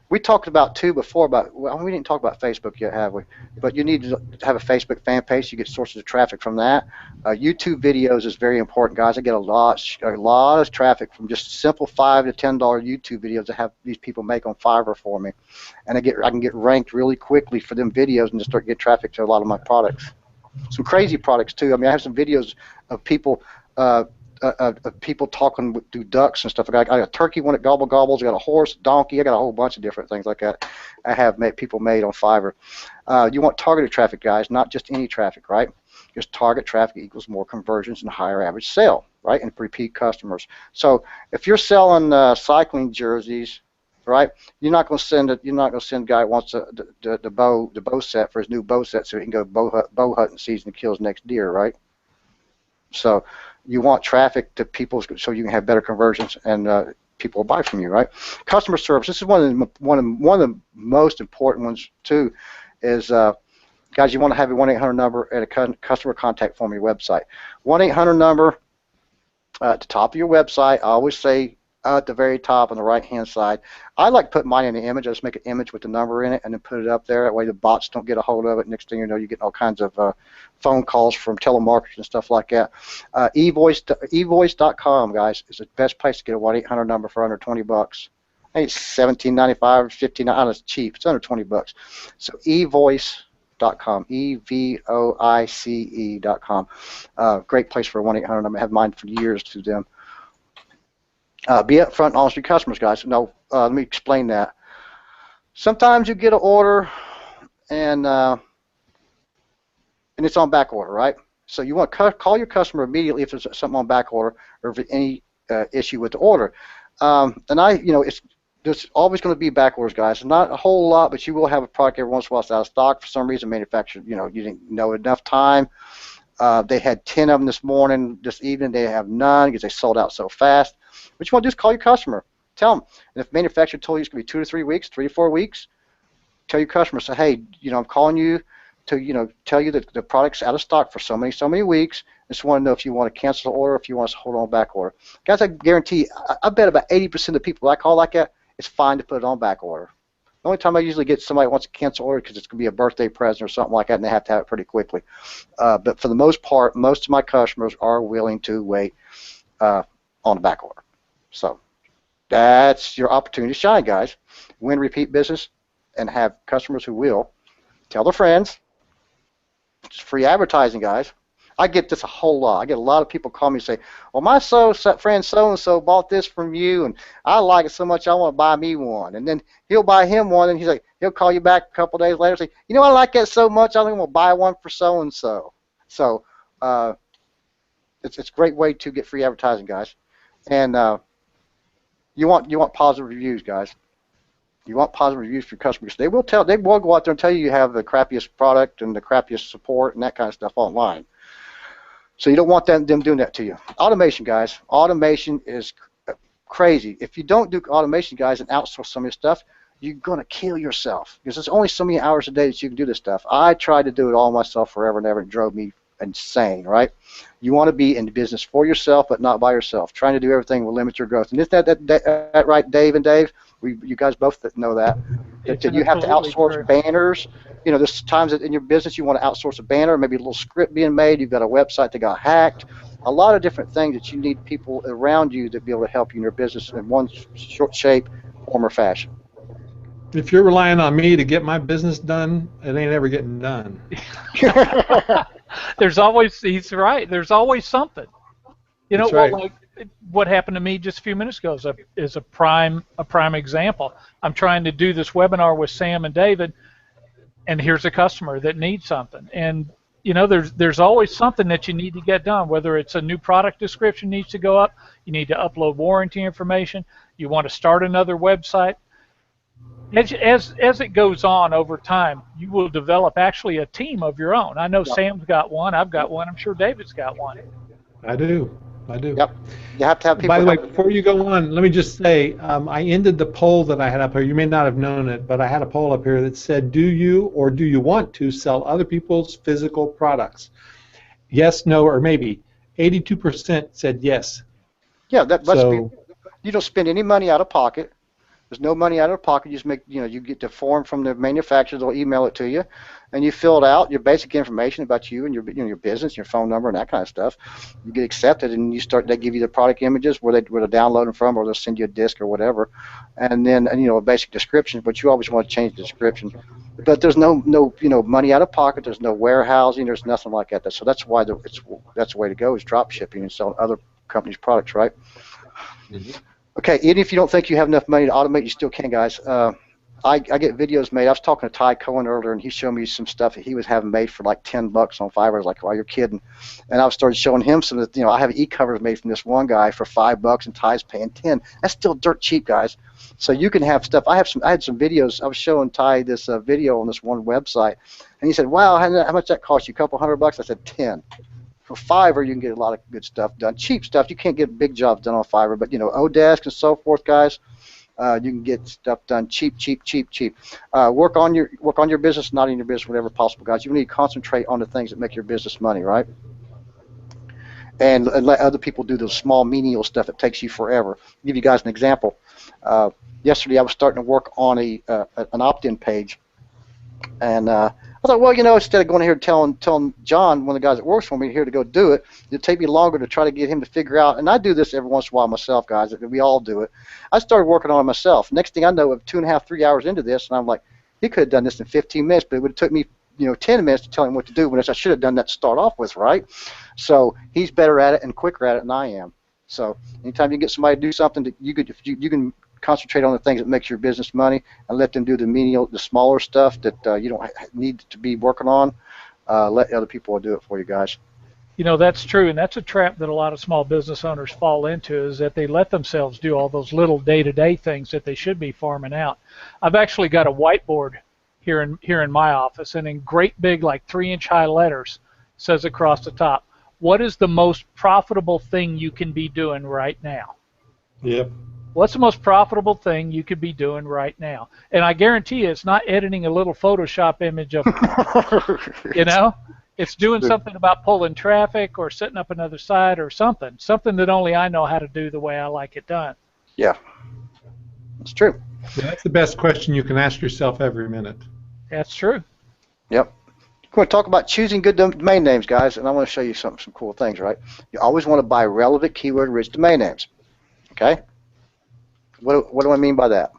Speaker 2: we talked about two before, we didn't talk about Facebook yet, have we? But you need to have a Facebook fan page. You get sources of traffic from that. YouTube videos is very important, guys. I get a lot of traffic from just simple $5 to $10 YouTube videos that have these people make on Fiverr for me, and I can get ranked really quickly for them videos and just start getting traffic to a lot of my products. Some crazy products too. I mean, I have some videos of people. People talking through ducks and stuff. I got a turkey one that gobbles. I got a horse, donkey. I got a whole bunch of different things like that. I have people made on Fiverr. You want targeted traffic, guys, not just any traffic, right? Just target traffic equals more conversions and higher average sale, right? And repeat customers. So if you're selling cycling jerseys, right? You're not going to send a guy who wants the bow set for his new bow set so he can go bow hunting season and kill his next deer, right? So you want traffic to people so you can have better conversions and people will buy from you, right? Customer service. This is one of the most important ones too. Is guys, you want to have a 1-800 number at a customer contact form on your website. 1-800 number at the top of your website. I always say at the very top on the right-hand side. I like put mine in the image. I just make an image with the number in it and then put it up there. That way the bots don't get a hold of it. Next thing you know, you're getting all kinds of phone calls from telemarketers and stuff like that. evoice.com, guys, is the best place to get a 1-800 number for under 20 bucks. I think it's $17.95, $15. It's cheap. It's under 20 bucks. So evoice.com, evoice.com. Great place for a 1-800 number. I have mine for years through them. Be upfront and honest with your customers, guys. No, let me explain that. Sometimes you get an order and it's on back order, right? So you want to call your customer immediately if there's something on back order or if there's any issue with the order. There's always going to be back orders, guys. Not a whole lot, but you will have a product every once in a while that's out of stock for some reason. Manufacturer, you didn't know enough time. They had 10 of them this morning, this evening. They have none because they sold out so fast. What you want to do is call your customer. Tell them. And if the manufacturer told you it's going to be 2 to 3 weeks, 3 to 4 weeks, tell your customer, say, hey, I'm calling you to, tell you that the product's out of stock for so many weeks. I just want to know if you want to cancel the order, if you want us to hold on back order. Guys, I guarantee, I bet about 80% of the people I call like that, it's fine to put it on back order. The only time I usually get somebody who wants to cancel order because it's going to be a birthday present or something like that, and they have to have it pretty quickly. But for the most part, most of my customers are willing to wait on a back order. So that's your opportunity to shine, guys. Win repeat business and have customers who will tell their friends. It's free advertising, guys. I get this a whole lot. I get a lot of people call me and say, well, my friend so-and-so bought this from you, and I like it so much I want to buy me one. And then he'll buy him one, and he'll call you back a couple days later and say, I like that so much, I think I'm going to buy one for so-and-so. So it's a great way to get free advertising, guys. And you want positive reviews, guys. You want positive reviews for your customers. They will go out there and tell you have the crappiest product and the crappiest support and that kind of stuff online. So you don't want them doing that to you. Automation, guys. Automation is crazy. If you don't do automation, guys, and outsource some of your stuff, you're going to kill yourself because there's only so many hours a day that you can do this stuff. I tried to do it all myself forever and ever. It drove me insane, right? You want to be in business for yourself, but not by yourself. Trying to do everything will limit your growth. And is that right, Dave and Dave? You guys both know that you have to outsource banners. There's times that in your business you want to outsource a banner, maybe a little script being made. You've got a website that got hacked. A lot of different things that you need people around you to be able to help you in your business in one short shape, form, or fashion.
Speaker 1: If you're relying on me to get my business done, it ain't ever getting done.
Speaker 3: He's right. There's always something.
Speaker 1: That's right.
Speaker 3: Like what happened to me just a few minutes ago is a prime example. I'm trying to do this webinar with Sam and David, and here's a customer that needs something. And there's always something that you need to get done, whether it's a new product description needs to go up, you need to upload warranty information, you want to start another website. As it goes on over time, you will develop actually a team of your own. I know Sam's got one, I've got one, I'm sure David's got one.
Speaker 1: I do.
Speaker 2: Yep. You have to have people.
Speaker 1: By the way, before you go on, let me just say, I ended the poll that I had up here. You may not have known it, but I had a poll up here that said, do you or do you want to sell other people's physical products? Yes, no, or maybe. 82% said yes.
Speaker 2: Yeah, that must be. You don't spend any money out of pocket. There's no money out of pocket. You just make, you get the form from the manufacturer. They'll email it to you, and you fill it out, your basic information about you and your business, your phone number, and that kind of stuff. You get accepted, and they give you the product images where they download them from, or they'll send you a disc or whatever, and then a basic description. But you always want to change the description. But there's no money out of pocket. There's no warehousing. There's nothing like that. So that's why that's the way to go is drop shipping and selling other companies' products, right? Mm-hmm. Okay, even if you don't think you have enough money to automate, you still can, guys. I get videos made. I was talking to Ty Cohen earlier, and he showed me some stuff that he was having made for like $10 on Fiverr. I was like, "Wow, you're kidding!" And I started showing him some of the, I have e-covers made from this one guy for $5, and Ty's paying $10. That's still dirt cheap, guys. So you can have stuff. I had some videos. I was showing Ty this video on this one website, and he said, "Wow, how much that cost you? A couple $100?" I said, $10. For Fiverr, you can get a lot of good stuff done. Cheap stuff, you can't get big jobs done on Fiverr, but Odesk and so forth, guys, you can get stuff done cheap. Work on your business, not in your business, whatever possible, guys. You need to concentrate on the things that make your business money, right? and let other people do the small menial stuff that takes you forever. I'll give you guys an example. Yesterday I was starting to work on an opt-in page, and I thought, well, instead of going here and telling John, one of the guys that works for me, here to go do it, it'd take me longer to try to get him to figure out. And I do this every once in a while myself, guys. We all do it. I started working on it myself. Next thing I know, I'm 2.5, 3 hours into this, and I'm like, he could have done this in 15 minutes, but it would have took me 10 minutes to tell him what to do, when I should have done that to start off with, right? So he's better at it and quicker at it than I am. So anytime you get somebody to do something that you can concentrate on the things that makes your business money and let them do the smaller stuff that you don't need to be working on, let other people do it for you guys.
Speaker 3: That's true, and that's a trap that a lot of small business owners fall into, is that they let themselves do all those little day-to-day things that they should be farming out. I've actually got a whiteboard here in my office, and in great big, like 3-inch high letters, says across the top, what is the most profitable thing you can be doing right now?
Speaker 1: Yep.
Speaker 3: What's the most profitable thing you could be doing right now? And I guarantee you, it's not editing a little Photoshop image of, it's doing something about pulling traffic or setting up another site or something that only I know how to do the way I like it done.
Speaker 2: Yeah, it's true.
Speaker 1: Yeah, that's the best question you can ask yourself every minute.
Speaker 3: That's true.
Speaker 2: Yep. We're going to talk about choosing good domain names, guys, and I want to show you some cool things, right? You always want to buy relevant, keyword-rich domain names. Okay? What do I mean by that?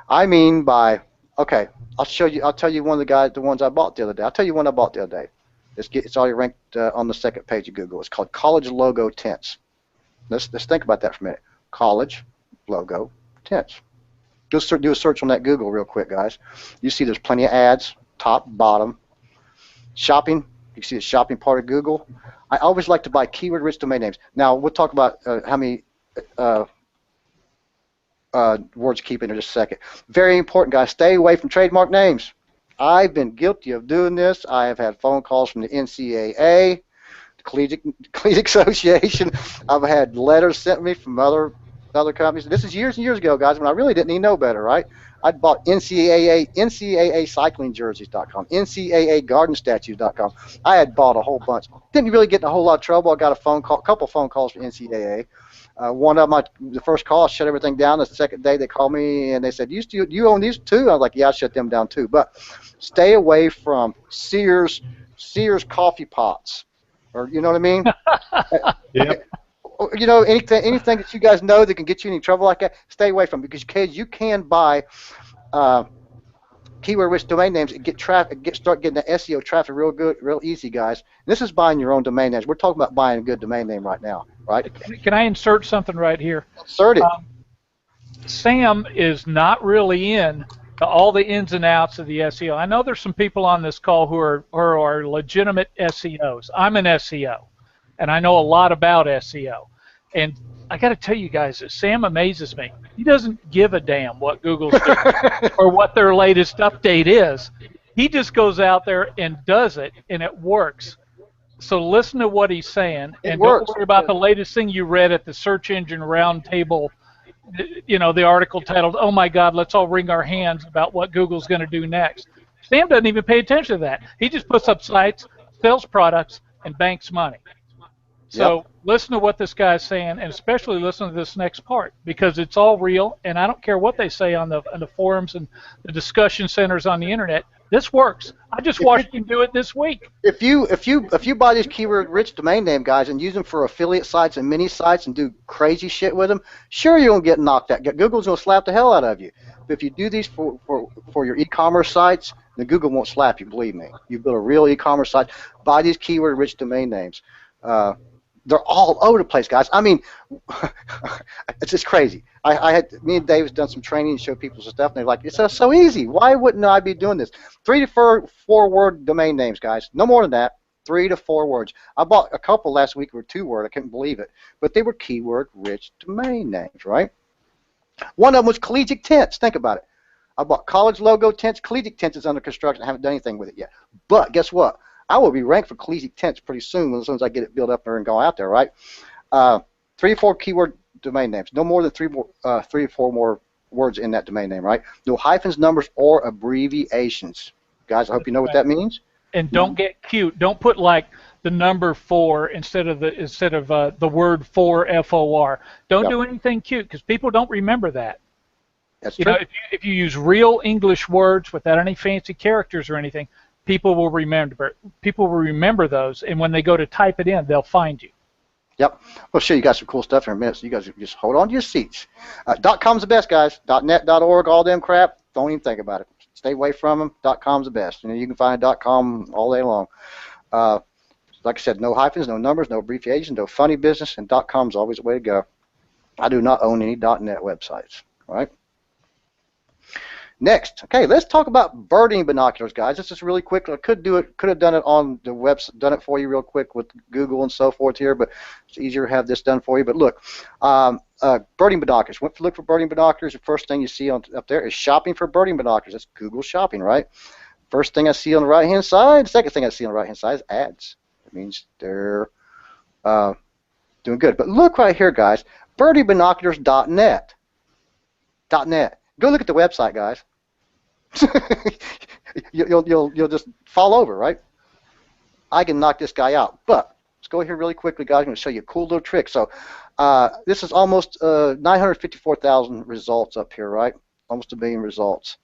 Speaker 2: I mean by, okay, I'll tell you one of the ones I bought the other day. I'll tell you one I bought the other day. It's already ranked on the second page of Google. It's called College Logo Tents. Let's think about that for a minute. College Logo Tents. Go do a search on that Google real quick, guys. You see there's plenty of ads, top, bottom. Shopping, you see the shopping part of Google. I always like to buy keyword-rich domain names. Now, we'll talk about how many words keep in just a second. Very important, guys. Stay away from trademark names. I've been guilty of doing this. I have had phone calls from the NCAA, the Collegiate Association. I've had letters sent me from other companies. This is years and years ago, guys, when I really didn't even know better, right? I'd bought NCAA cycling jerseys.com, NCAA garden statues.com. I had bought a whole bunch. Didn't really get in a whole lot of trouble. I got a couple phone calls from NCAA. One of them, the first call, I shut everything down. The second day, they called me and they said, "You own these too?" I was like, "Yeah, I shut them down too." But stay away from Sears coffee pots, or you know what I mean?
Speaker 1: Yep.
Speaker 2: Anything that you guys know that can get you in any trouble like that, stay away from, because you can buy keyword-rich domain names and start getting the SEO traffic real easy, guys. And this is buying your own domain names. We're talking about buying a good domain name right now, right?
Speaker 3: Can I insert something right here?
Speaker 2: Insert it.
Speaker 3: Sam is not really in to all the ins and outs of the SEO. I know there's some people on this call who are legitimate SEOs. I'm an SEO, and I know a lot about SEO. And I got to tell you guys, Sam amazes me. He doesn't give a damn what Google's doing or what their latest update is. He just goes out there and does it, and it works. So listen to what he's saying, and don't worry about the latest thing you read at the Search Engine Roundtable, the article titled, "Oh my God, let's all wring our hands about what Google's going to do next." Sam doesn't even pay attention to that. He just puts up sites, sells products, and banks money. So listen to what this guy's saying, and especially listen to this next part, because it's all real, and I don't care what they say on the forums and the discussion centers on the internet. This works. I just watched him do it this week.
Speaker 2: If you buy these keyword-rich domain name, guys, and use them for affiliate sites and mini sites and do crazy shit with them, sure, you're gonna get knocked out. Google's gonna slap the hell out of you. But if you do these for your e-commerce sites, then Google won't slap you. Believe me. You build a real e-commerce site. Buy these keyword-rich domain names. They're all over the place, guys. I mean, it's just crazy. Me and Dave's done some training and show people some stuff, and they're like, "It's so easy. Why wouldn't I be doing this?" 3 to 4 word domain names, guys. No more than that. 3 to 4 words. I bought a couple last week that were 2 word. I couldn't believe it, but they were keyword-rich domain names, right? One of them was Collegiate Tents. Think about it. I bought College Logo Tents. Collegiate Tents is under construction. I haven't done anything with it yet. But guess what? I will be ranked for Collegiate Tents pretty soon, as soon as I get it built up there and go out there, right? 3 to 4 keyword domain names. No more than 3 to 4 more words in that domain name, right? No hyphens, numbers, or abbreviations. Guys, I hope you know what that means.
Speaker 3: And don't get cute. Don't put like the number 4 instead of the word for, FOR. Don't do anything cute because people don't remember that.
Speaker 2: That's
Speaker 3: You
Speaker 2: true.
Speaker 3: know, if you use real English words without any fancy characters or anything, people will remember. People will remember those, and when they go to type it in, they'll find you.
Speaker 2: Yep. We'll show you guys some cool stuff in a minute, so you guys just hold on to your seats. .com's the best, guys. .net, .org, all them crap, don't even think about it. Stay away from them. .com's the best. You know, you can find .com all day long. Like I said, no hyphens, no numbers, no abbreviations, no funny business, and .com's always the way to go. I do not own any .net websites, all right? Next, okay, let's talk about birding binoculars, guys. This is really quick. I could have done it on the website, done it for you real quick with Google and so forth here, but it's easier to have this done for you. But look, birding binoculars. Went to look for birding binoculars. The first thing you see up there is shopping for birding binoculars. That's Google shopping, right? First thing I see on the right-hand side. Second thing I see on the right-hand side is ads. It means they're doing good. But look right here, guys. Birdingbinoculars.net. .net. Go look at the website, guys. you'll just fall over, right? I can knock this guy out, but let's go here really quickly, guys. I'm going to show you a cool little trick. So this is almost 954,000 results up here, right? Almost 1 million results.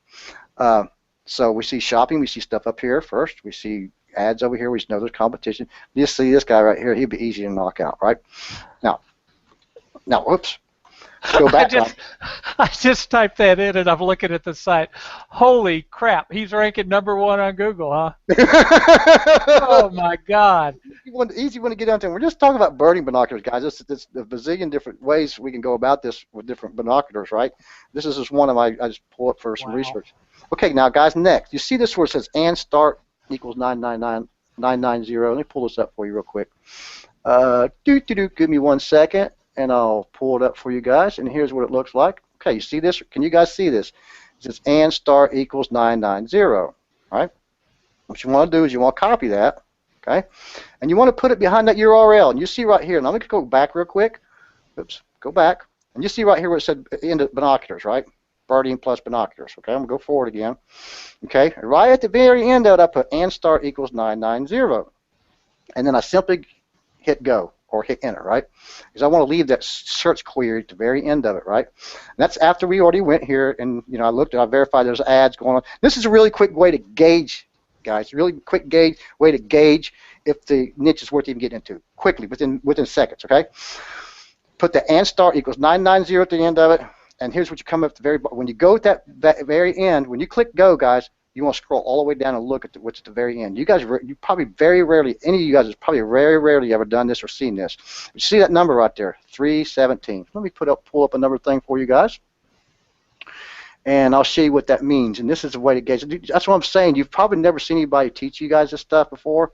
Speaker 2: So we see shopping, we see stuff up here first, we see ads over here, we know there's competition. You just see this guy right here, he'd be easy to knock out, right? Now, whoops. Go back.
Speaker 3: I just typed that in and I'm looking at the site. Holy crap, he's ranking #1 on Google, huh? Oh my God.
Speaker 2: Easy one to get into. We're just talking about birding binoculars, guys. There's a bazillion different ways we can go about this with different binoculars, right? This is just one of my, I just pull up for some research. Okay, now guys, next. You see this where it says and start equals 990. Let me pull this up for you real quick. Give me 1 second. And I'll pull it up for you guys, and here's what it looks like. Okay, you see this? Can you guys see this? It says and start equals 990, all right? What you want to do is you want to copy that, okay? And you want to put it behind that URL, and you see right here, and I'm going to go back real quick. Oops, go back. And you see right here where it said end of binoculars, right? Birding plus binoculars, okay? I'm going to go forward again, okay? Right at the very end of it, I put and start equals 990, and then I simply hit go. Or hit enter, right? Because I want to leave that search query at the very end of it, right? And that's after we already went here and, you know, I looked and I verified there's ads going on. This is a really quick way to gauge, guys, really quick way to gauge if the niche is worth even getting into quickly, within seconds, okay? Put the and start equals 990 at the end of it, and here's what you come up at the very bottom. When you go at that very end, when you click go, guys, you want to scroll all the way down and look at what's at the very end. You guys, you probably very rarely, any of you guys has probably very rarely ever done this or seen this. You see that number right there, 317. Let me pull up another thing for you guys, and I'll show you what that means. And this is a way to gauge. That's what I'm saying. You've probably never seen anybody teach you guys this stuff before,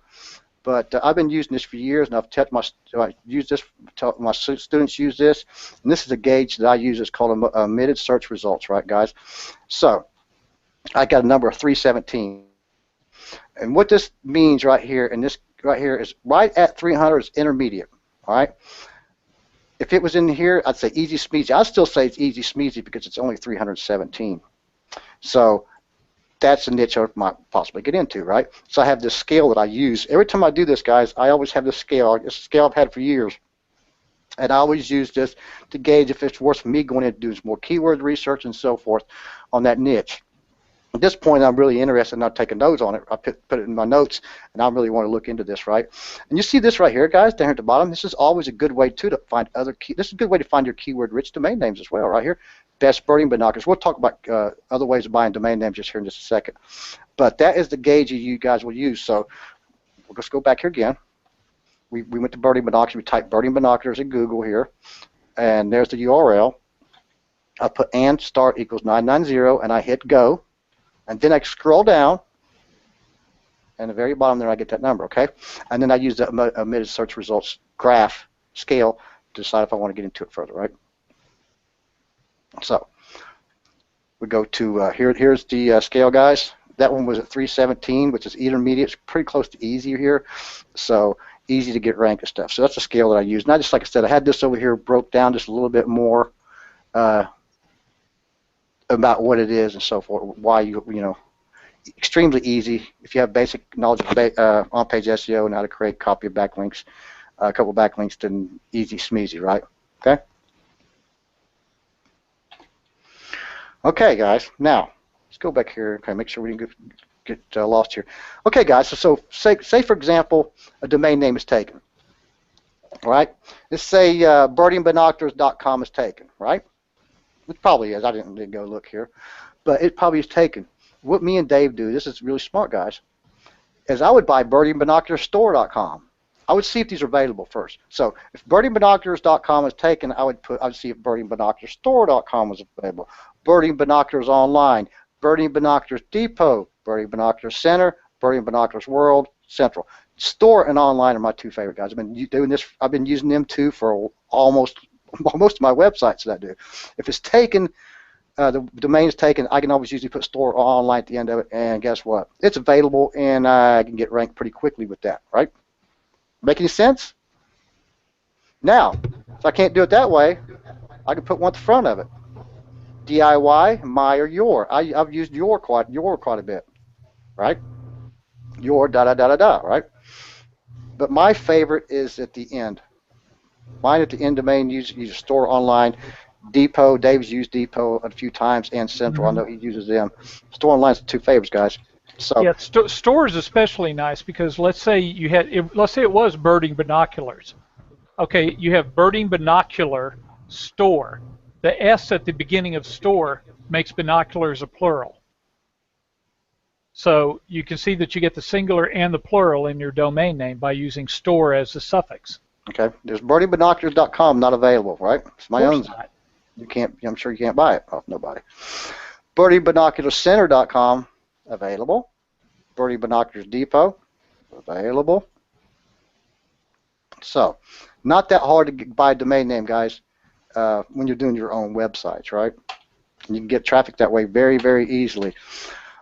Speaker 2: but I've been using this for years, and I use this. My students use this, and this is a gauge that I use. It's called omitted search results, right, guys? So I got a number of 317, and what this means right here, and this right here is right at 300 is intermediate. All right. If it was in here, I'd say easy smeezy. I'd still say it's easy smeezy because it's only 317. So that's a niche I might possibly get into, right? So I have this scale that I use every time I do this, guys. I always have this scale. It's a scale I've had for years, and I always use this to gauge if it's worth me going in to do some more keyword research and so forth on that niche. At this point, I'm really interested in not taking notes on it. I put it in my notes, and I really want to look into this, right? And you see this right here, guys, down here at the bottom. This is always a good way, too, to find other this is a good way to find your keyword-rich domain names as well, right here. Best birding binoculars. We'll talk about other ways of buying domain names just here in just a second. But that is the gauge you guys will use. So we'll just go back here again. We went to birding binoculars. We typed birding binoculars in Google here, and there's the URL. I put and start equals 990, and I hit go. And then I scroll down, and at the very bottom there I get that number, okay? And then I use the omitted search results graph scale to decide if I want to get into it further, right? So we go to here's the scale, guys. That one was at 317, which is intermediate. It's pretty close to easy here, so easy to get rank and stuff. So that's the scale that I use. And I just, like I said, I had this over here broke down just a little bit more about what it is and so forth, why you extremely easy if you have basic knowledge of on-page SEO and how to create copy of backlinks, a couple of backlinks, then easy smeezy, right? Okay. Okay, guys. Now let's go back here. Okay, make sure we didn't get lost here. Okay, guys. So say for example, a domain name is taken. Right? Let's say birdieandbinoculars.com is taken. Right? It probably is. I didn't go look here, but it probably is taken. What me and Dave do, this is really smart, guys, is I would buy birdieandbinocularstore.com. I would see if these are available first. So if birdieandbinoculars.com is taken, I would see if birdieandbinocularstore.com was available. Birdie and Binoculars Online, Birdie and Binoculars Depot, Birdie and Binoculars Center, Birdie and Binoculars World Central. Store and online are my two favorite, guys. I've been doing this. I've been using them too for almost most of my websites that I do. If it's taken, the domain is taken, I can always usually put store or online at the end of it, and guess what? It's available, and I can get ranked pretty quickly with that, right? Make any sense? Now, if I can't do it that way, I can put one at the front of it. DIY, my, or your. I've used your quite a bit, right? Your right? But my favorite is at the end. Mine at the end domain, use store online. Depot, Dave's used Depot a few times, and Central. I know he uses them. Store online is the two favorites, guys. So
Speaker 3: yeah, store is especially nice because let's say it was Birding Binoculars. Okay, you have Birding Binocular Store. The S at the beginning of store makes binoculars a plural. So you can see that you get the singular and the plural in your domain name by using store as the suffix.
Speaker 2: Okay, there's birdiebinoculars.com not available, right? It's my own.
Speaker 3: Not.
Speaker 2: You can't. I'm sure you can't buy it off nobody. Birdiebinocularcenter.com available. Birdie Binoculars Depot available. So, not that hard to buy a domain name, guys. When you're doing your own websites, right? You can get traffic that way very, very easily.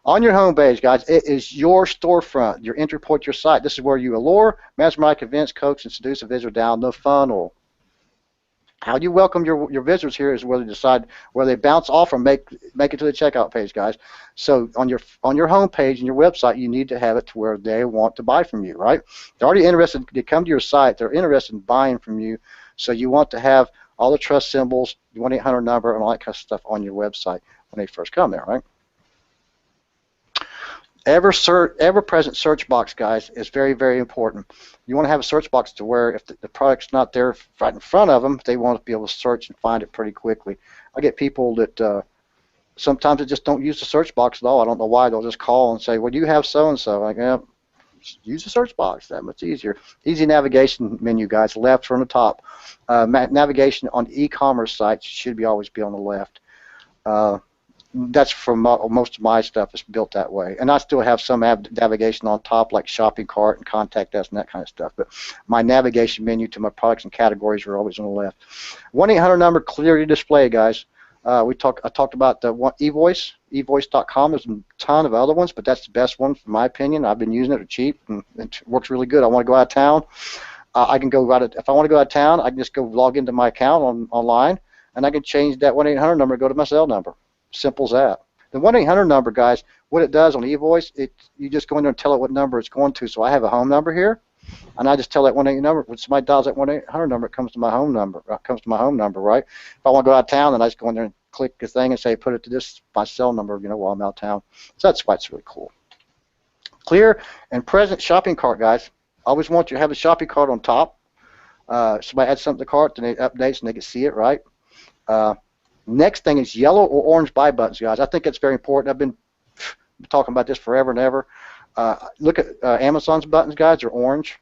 Speaker 2: On your home page, guys, it is your storefront, your entry point, your site. This is where you allure, mesmerize, convince, coax, and seduce a visitor down the funnel. How you welcome your visitors here is where they decide where they bounce off or make it to the checkout page, guys. So on your home page and your website, you need to have it to where they want to buy from you, right? They're already interested. They come to your site. They're interested in buying from you. So you want to have all the trust symbols, the 1-800 number, and all that kind of stuff on your website when they first come there, right? Ever-present search box, guys, is very, very important. You want to have a search box to where if the product's not there right in front of them, they want to be able to search and find it pretty quickly. I get people that sometimes they just don't use the search box at all. I don't know why. They'll just call and say, well, do you have so-and-so? Like, yeah, use the search box. That much easier. Easy navigation menu, guys, left from the top. Navigation on e-commerce sites should always be on the left. That's from most of my stuff is built that way. And I still have some navigation on top, like shopping cart and contact us and that kind of stuff. But my navigation menu to my products and categories are always on the left. 1-800 number clearly displayed, guys. I talked about the eVoice, eVoice.com. There's a ton of other ones, but that's the best one, in my opinion. I've been using it. It's cheap, and it works really good. I want to go out of town. I can go if I want to go out of town, I can just go log into my account online, and I can change that 1-800 number to go to my cell number. Simple as that. The 1-800 number, guys, what it does on eVoice, you just go in there and tell it what number it's going to. So I have a home number here, and I just tell that 1-800 number. When somebody dials that 1-800 number, it comes to my home number. Right? If I want to go out of town, then I just go in there and click the thing and say, put it to this my cell number, while I'm out of town. So that's why it's really cool. Clear and present shopping cart, guys. Always want you to have the shopping cart on top. Somebody adds something to the cart, then it updates and they can see it, right? Next thing is yellow or orange buy buttons, guys. I think it's very important. I've been talking about this forever and ever. Look at Amazon's buttons, guys. They're orange.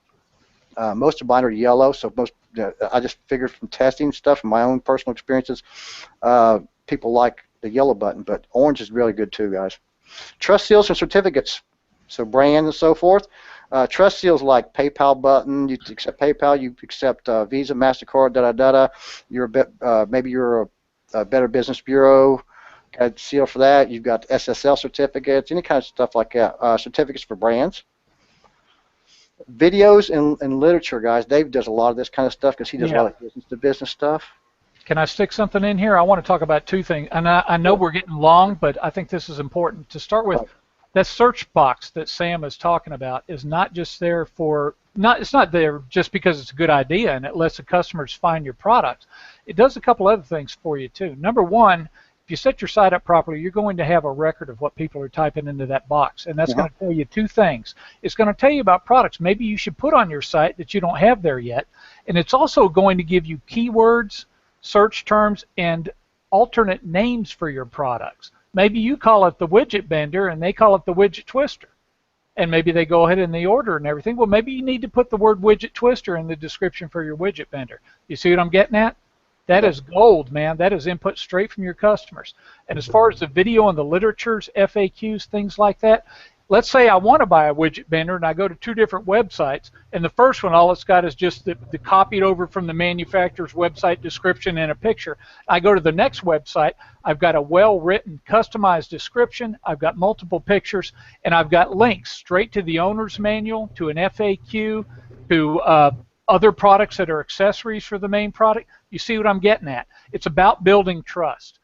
Speaker 2: Most of mine are yellow. So I just figured from testing stuff, from my own personal experiences, people like the yellow button, but orange is really good too, guys. Trust seals and certificates. So brand and so forth. Trust seals like PayPal button. You accept PayPal. You accept Visa, MasterCard, You're maybe you're a Better Business Bureau, got a seal for that. You've got SSL certificates, any kind of stuff like that. Certificates for brands. Videos and literature, guys. Dave does a lot of this kind of stuff because he does a lot of business-to-business stuff.
Speaker 3: Can I stick something in here? I want to talk about two things. And I know we're getting long, but I think this is important. To start with, that search box that Sam is talking about is not just there for it's not there just because it's a good idea and it lets the customers find your products. It does a couple other things for you too. Number one, if you set your site up properly, you're going to have a record of what people are typing into that box, and that's going to tell you two things. It's going to tell you about products maybe you should put on your site that you don't have there yet, and it's also going to give you keywords, search terms, and alternate names for your products. Maybe you call it the widget bender and they call it the widget twister. And maybe they go ahead and they order and everything. Well, maybe you need to put the word widget twister in the description for your widget bender. You see what I'm getting at? That is gold, man. That is input straight from your customers. And as far as the video and the literatures, FAQs, things like that, let's say I want to buy a widget bender and I go to 2 different websites, and the first one, all it's got is just the copied over from the manufacturer's website description and a picture. I go to the next website, I've got a well-written, customized description, I've got multiple pictures, and I've got links straight to the owner's manual, to an FAQ, to other products that are accessories for the main product. You see what I'm getting at? It's about building trust.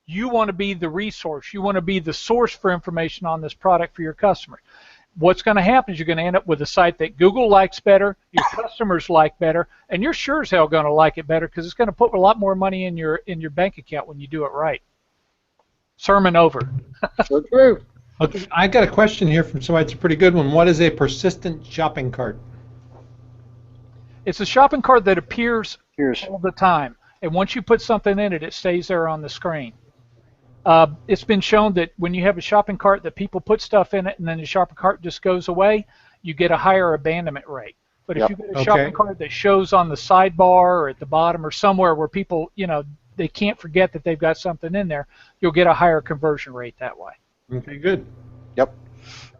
Speaker 3: You want to be the resource. You want to be the source for information on this product for your customers. What's going to happen is you're going to end up with a site that Google likes better, your customers like better, and you're sure as hell going to like it better because it's going to put a lot more money in your bank account when you do it right. Sermon over.
Speaker 2: So true.
Speaker 1: Okay, I got a question here from somebody. It's a pretty good one. What is a persistent shopping cart?
Speaker 3: It's a shopping cart that appears all the time, and once you put something in it, it stays there on the screen. It's been shown that when you have a shopping cart that people put stuff in it and then the shopping cart just goes away, you get a higher abandonment rate. But if you get a shopping cart that shows on the sidebar or at the bottom or somewhere where people, they can't forget that they've got something in there, you'll get a higher conversion rate that way.
Speaker 1: Okay, good.
Speaker 2: Yep.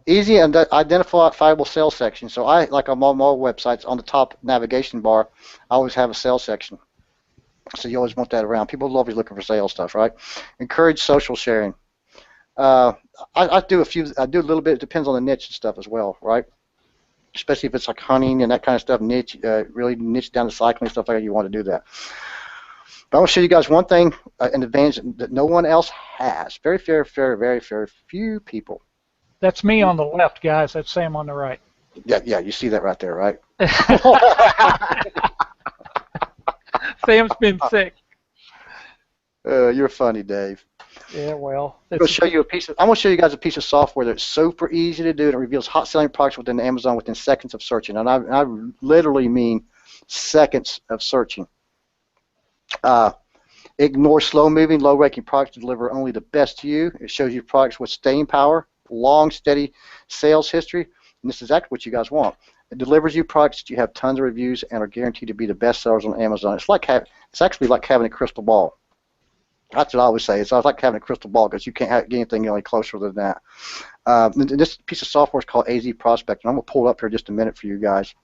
Speaker 2: Easy and identifiable sales section. So like on all websites, on the top navigation bar, I always have a sales section. So you always want that around. People are always looking for sales stuff, right? Encourage social sharing. I do a little bit. It depends on the niche and stuff as well, right? Especially if it's like hunting and that kind of stuff, niche, really niche down to cycling stuff like that. You want to do that. But I want to show you guys one thing, an advantage that no one else has. Very few people.
Speaker 3: That's me on the left, guys. That's Sam on the right.
Speaker 2: Yeah. You see that right there, right?
Speaker 3: Sam's been sick.
Speaker 2: You're funny, Dave.
Speaker 3: Yeah, well.
Speaker 2: I'm going to show you guys a piece of software that's super easy to do, and it reveals hot selling products within Amazon within seconds of searching. And I literally mean seconds of searching. Ignore slow-moving, low-ranking products to deliver only the best to you. It shows you products with staying power, long, steady sales history, and this is exactly what you guys want. It delivers you products that you have tons of reviews and are guaranteed to be the best sellers on Amazon. It's actually like having a crystal ball. That's what I always say. It's like having a crystal ball because you can't get anything any closer than that. This piece of software is called AZ Prospector. I'm going to pull it up here just a minute for you guys.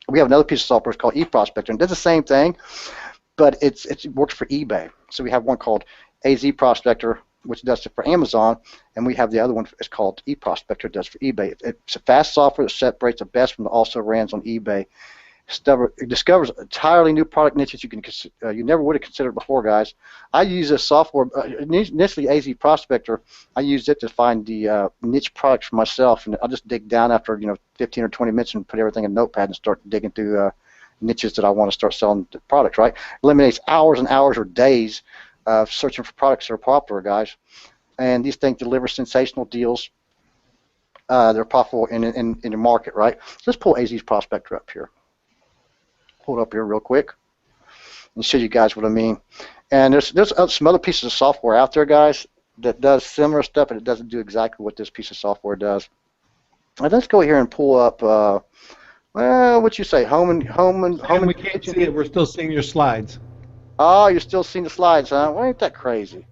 Speaker 2: We have another piece of software called eProspector, and it does the same thing, but it works for eBay. So we have one called AZ Prospector, which does it for Amazon, and we have the other one. It's called eProspector, does for eBay. It's a fast software that separates the best from the also-rans on eBay. It discovers entirely new product niches you never would have considered before, guys. I use this software, initially AZ Prospector, I used it to find the niche products for myself, and I'll just dig down after 15 or 20 minutes and put everything in Notepad and start digging through niches that I want to start selling the products, right? Eliminates hours and hours or days of searching for products that are popular, guys. And these things deliver sensational deals. They're profitable in the market, right? So let's pull AZ's Prospector up here. Pull it up here real quick and show you guys what I mean. And there's some other pieces of software out there, guys, that does similar stuff, but it doesn't do exactly what this piece of software does. And let's go here and pull up. Well, what you say? Home and
Speaker 1: we can't see it. We're still seeing your slides.
Speaker 2: Oh, you're still seeing the slides, huh? Well, ain't that crazy?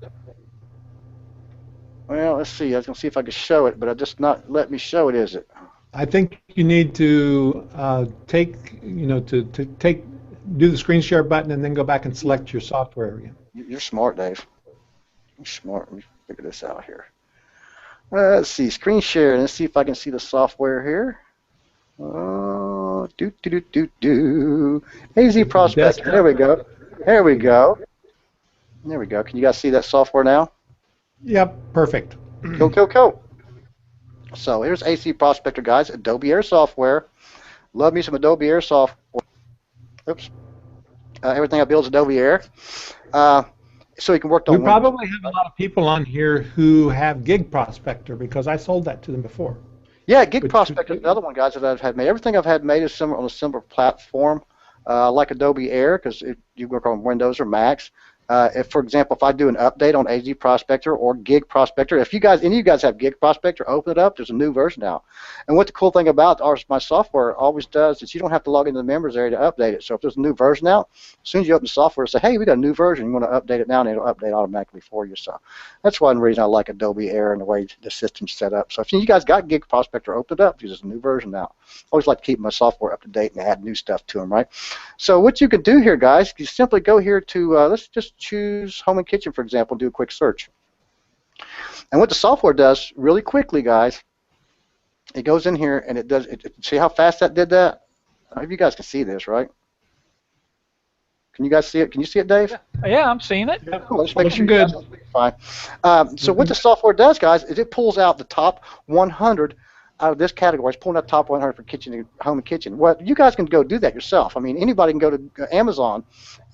Speaker 2: Well, let's see. I was gonna see if I could show it, but it just not let me show it. Is it?
Speaker 1: I think you need to do the screen share button and then go back and select your software again.
Speaker 2: You're smart, Dave. You're smart. Let me figure this out here. Let's see, screen share. Let's see if I can see the software here. AZ Prospector. There we go. There we go. There we go. Can you guys see that software now?
Speaker 1: Yep, perfect.
Speaker 2: Cool. So here's AC Prospector, guys. Adobe Air software. Love me some Adobe Air software. Oops. Everything I build is Adobe Air. So you can work on.
Speaker 1: We probably have a lot of people on here who have Gig Prospector because I sold that to them before.
Speaker 2: Yeah, Gig Prospector is the other one, guys, that I've had made. Everything I've had made is similar on a similar platform, like Adobe Air, because you work on Windows or Macs. If, for example, if I do an update on AZ Prospector or Gig Prospector, if any of you guys have Gig Prospector, open it up. There's a new version now. And what the cool thing about my software always does is you don't have to log into the members area to update it. So if there's a new version out, as soon as you open the software, say, hey, we got a new version. You want to update it now, and it'll update automatically for you. So that's one reason I like Adobe Air and the way the system's set up. So if you guys got Gig Prospector, open it up because there's a new version now. I always like to keep my software up to date and add new stuff to them, right? So what you can do here, guys, you simply go here to, let's just choose Home and Kitchen, for example, do a quick search. And what the software does really quickly, guys, it goes in here and it does, see how fast that did that? I hope you guys can see this, right? Can you guys see it? Can you see it, Dave?
Speaker 3: Yeah, I'm seeing it.
Speaker 2: Yeah, cool. Let's make sure good. Fine. So what the software does, guys, is it pulls out the top 100 out of this category. It's pulling out top 100 for kitchen, home and kitchen. Well, you guys can go do that yourself. I mean, anybody can go to Amazon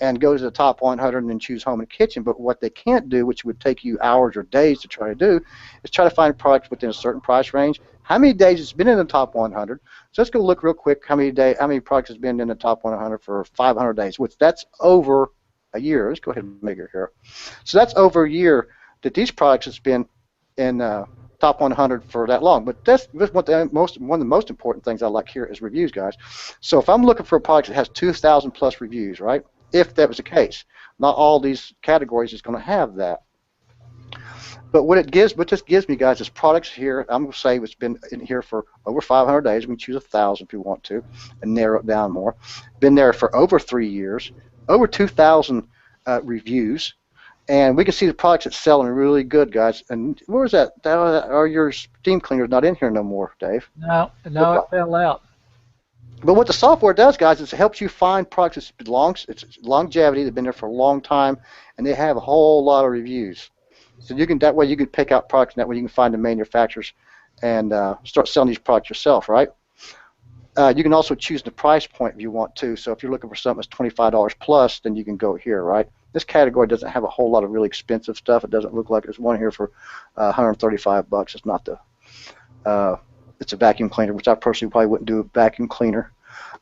Speaker 2: and go to the top 100 and then choose home and kitchen. But what they can't do, which would take you hours or days to try to do, is try to find products within a certain price range. How many days it's been in the top 100? So let's go look real quick. How many products has been in the top 100 for 500 days? Which that's over a year. Let's go ahead and make it here. So that's over a year that these products has been in top 100 for that long. But that's one of the most important things I like here is reviews, guys. So if I'm looking for a product that has 2,000 plus reviews, right? If that was the case, not all these categories is going to have that. But what this gives me, guys, is products here. I'm going to say it's been in here for over 500 days. We can choose 1,000 if you want to, and narrow it down more. Been there for over 3 years, over 2,000 reviews. And we can see the products that's selling really good, guys. And where is that? Are your steam cleaners not in here no more, Dave?
Speaker 3: No, it fell out.
Speaker 2: But what the software does, guys, is it helps you find products it's longevity, they've been there for a long time, and they have a whole lot of reviews. So that way you can pick out products, and that way you can find the manufacturers and start selling these products yourself, right? You can also choose the price point if you want to. So if you're looking for something that's $25 plus, then you can go here, right? This category doesn't have a whole lot of really expensive stuff. It doesn't look like there's one here for $135. It's not it's a vacuum cleaner, which I personally probably wouldn't do a vacuum cleaner.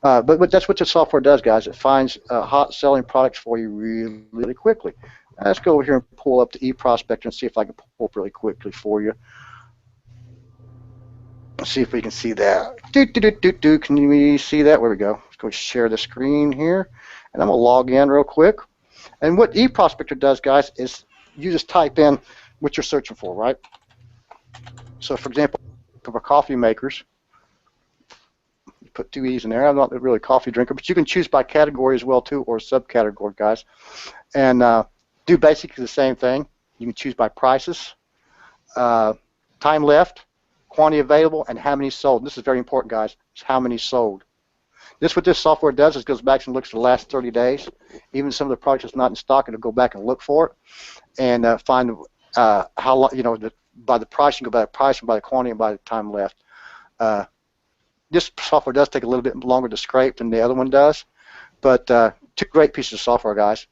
Speaker 2: But that's what the software does, guys. It finds hot selling products for you really, really quickly. Let's go over here and pull up the eProspector and see if I can pull up really quickly for you. Let's see if we can see that. Can we see that? Where we go? Let's go share the screen here. And I'm going to log in real quick. And what eProspector does, guys, is you just type in what you're searching for, right? So, for example, for coffee makers, you put 2 E's in there. I'm not really a coffee drinker, but you can choose by category as well, too, or subcategory, guys. And do basically the same thing. You can choose by prices, time left, quantity available, and how many sold. And this is very important, guys. It's how many sold. What this software does is goes back and looks at the last 30 days. Even some of the products that's not in stock, it'll go back and look for it and find how long, by the price, you can go by the price and by the quantity and by the time left. This software does take a little bit longer to scrape than the other one does, but 2 great pieces of software, guys,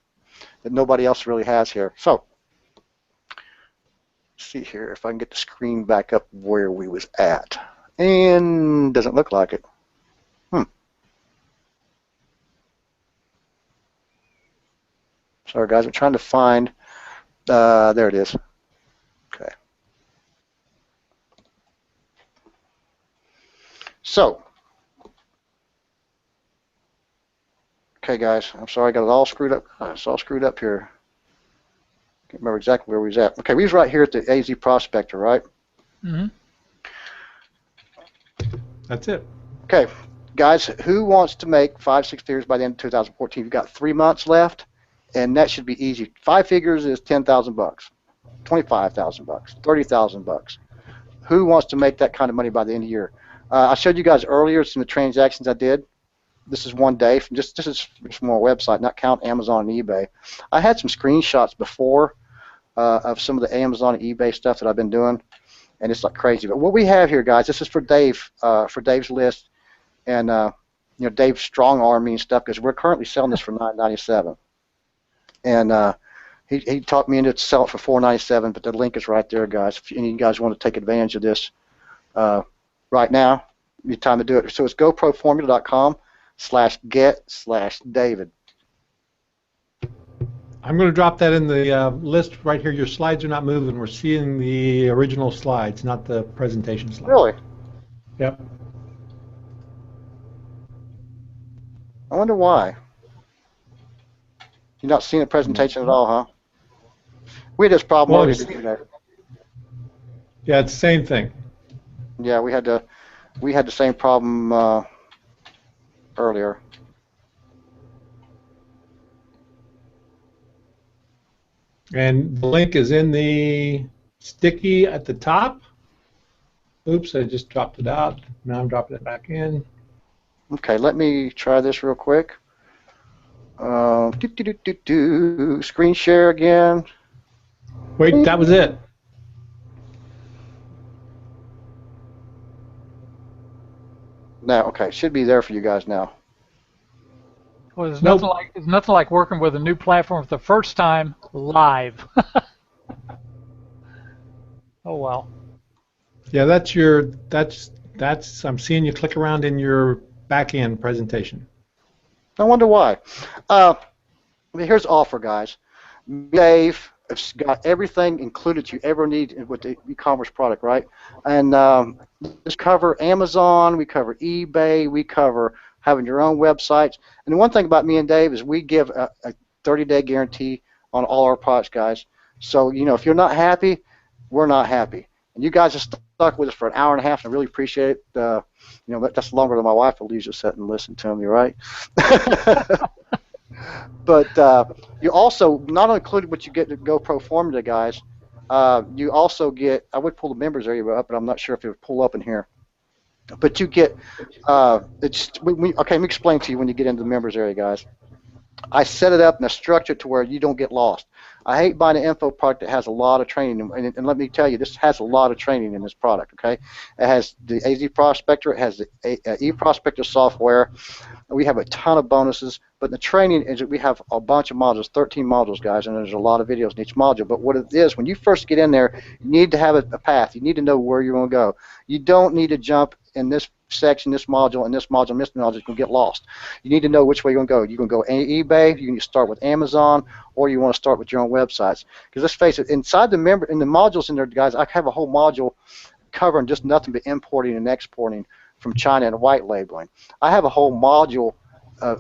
Speaker 2: that nobody else really has here. So, let's see here if I can get the screen back up where we was at. And doesn't look like it. Sorry, guys, I'm trying to find, there it is. Okay. So, okay, guys, I'm sorry, I got it all screwed up. It's all screwed up here. Can't remember exactly where we was at. Okay, we was right here at the AZ Prospector, right?
Speaker 3: Mm-hmm.
Speaker 1: That's it.
Speaker 2: Okay, guys, who wants to make 5-6 figures by the end of 2014? You've got 3 months left. And that should be easy. 5 figures is $10,000, $25,000, $30,000. Who wants to make that kind of money by the end of the year? I showed you guys earlier some of the transactions I did. This is one day. This is from our website, not count Amazon and eBay. I had some screenshots before of some of the Amazon and eBay stuff that I've been doing, and it's like crazy. But what we have here, guys, this is for Dave, for Dave's list, and you know, Dave's strong arm and stuff, because we're currently selling this for $9.97, and he talked me into selling it for $4.97. But the link is right there, guys. If any of you guys want to take advantage of this right now, it's time to do it. So it's goproformula.com/get/David.
Speaker 1: I'm going to drop that in the list right here. Your slides are not moving. We're seeing the original slides, not the presentation slides.
Speaker 2: Really?
Speaker 1: Yep.
Speaker 2: I wonder why. You're not seeing the presentation at all, huh? We had this problem
Speaker 1: Well,
Speaker 2: earlier.
Speaker 1: yeah, it's the same thing.
Speaker 2: Yeah, we had the same problem earlier.
Speaker 1: And the link is in the sticky at the top. Oops, I just dropped it out. Now I'm dropping it back in.
Speaker 2: Okay, let me try this real quick. Screen share again.
Speaker 1: Wait, that was it.
Speaker 2: Now, okay, should be there for you guys now.
Speaker 3: Well, there's
Speaker 1: Nope.
Speaker 3: nothing like working with a new platform for the first time live. Oh well.
Speaker 1: Yeah, that's I'm seeing you click around in your back end presentation.
Speaker 2: I wonder why. I mean, here's the offer, guys. Dave has got everything included you ever need with the e-commerce product, right? And just cover Amazon, we cover eBay, we cover having your own websites. And the one thing about me and Dave is we give a 30-day guarantee on all our products, guys. So, you know, if you're not happy, we're not happy. And you guys have stuck with us for an hour and a half, and I really appreciate it. You know, that's longer than my wife will usually sit and listen to me, right? But you also, not included what you get to Go Pro Formula, guys, you also get, I would pull the members area up, but I'm not sure if it would pull up in here. But you get, okay, let me explain to you when you get into the members area, guys. I set it up in a structure to where you don't get lost. I hate buying an info product that has a lot of training, and let me tell you, this has a lot of training in this product, okay? It has the AZ Prospector, it has the eProspector software. We have a ton of bonuses, but the training is that we have a bunch of modules, 13 modules, guys, and there's a lot of videos in each module. But what it is, when you first get in there, you need to have a path. You need to know where you're going to go. You don't need to jump in this section, this module, and this module, and this module. You can get lost. You need to know which way you're going to go. You can go eBay, you can start with Amazon, or you want to start with your own websites. Because let's face it, inside the modules in there, guys, I have a whole module covering just nothing but importing and exporting from China and white labeling. I have a whole module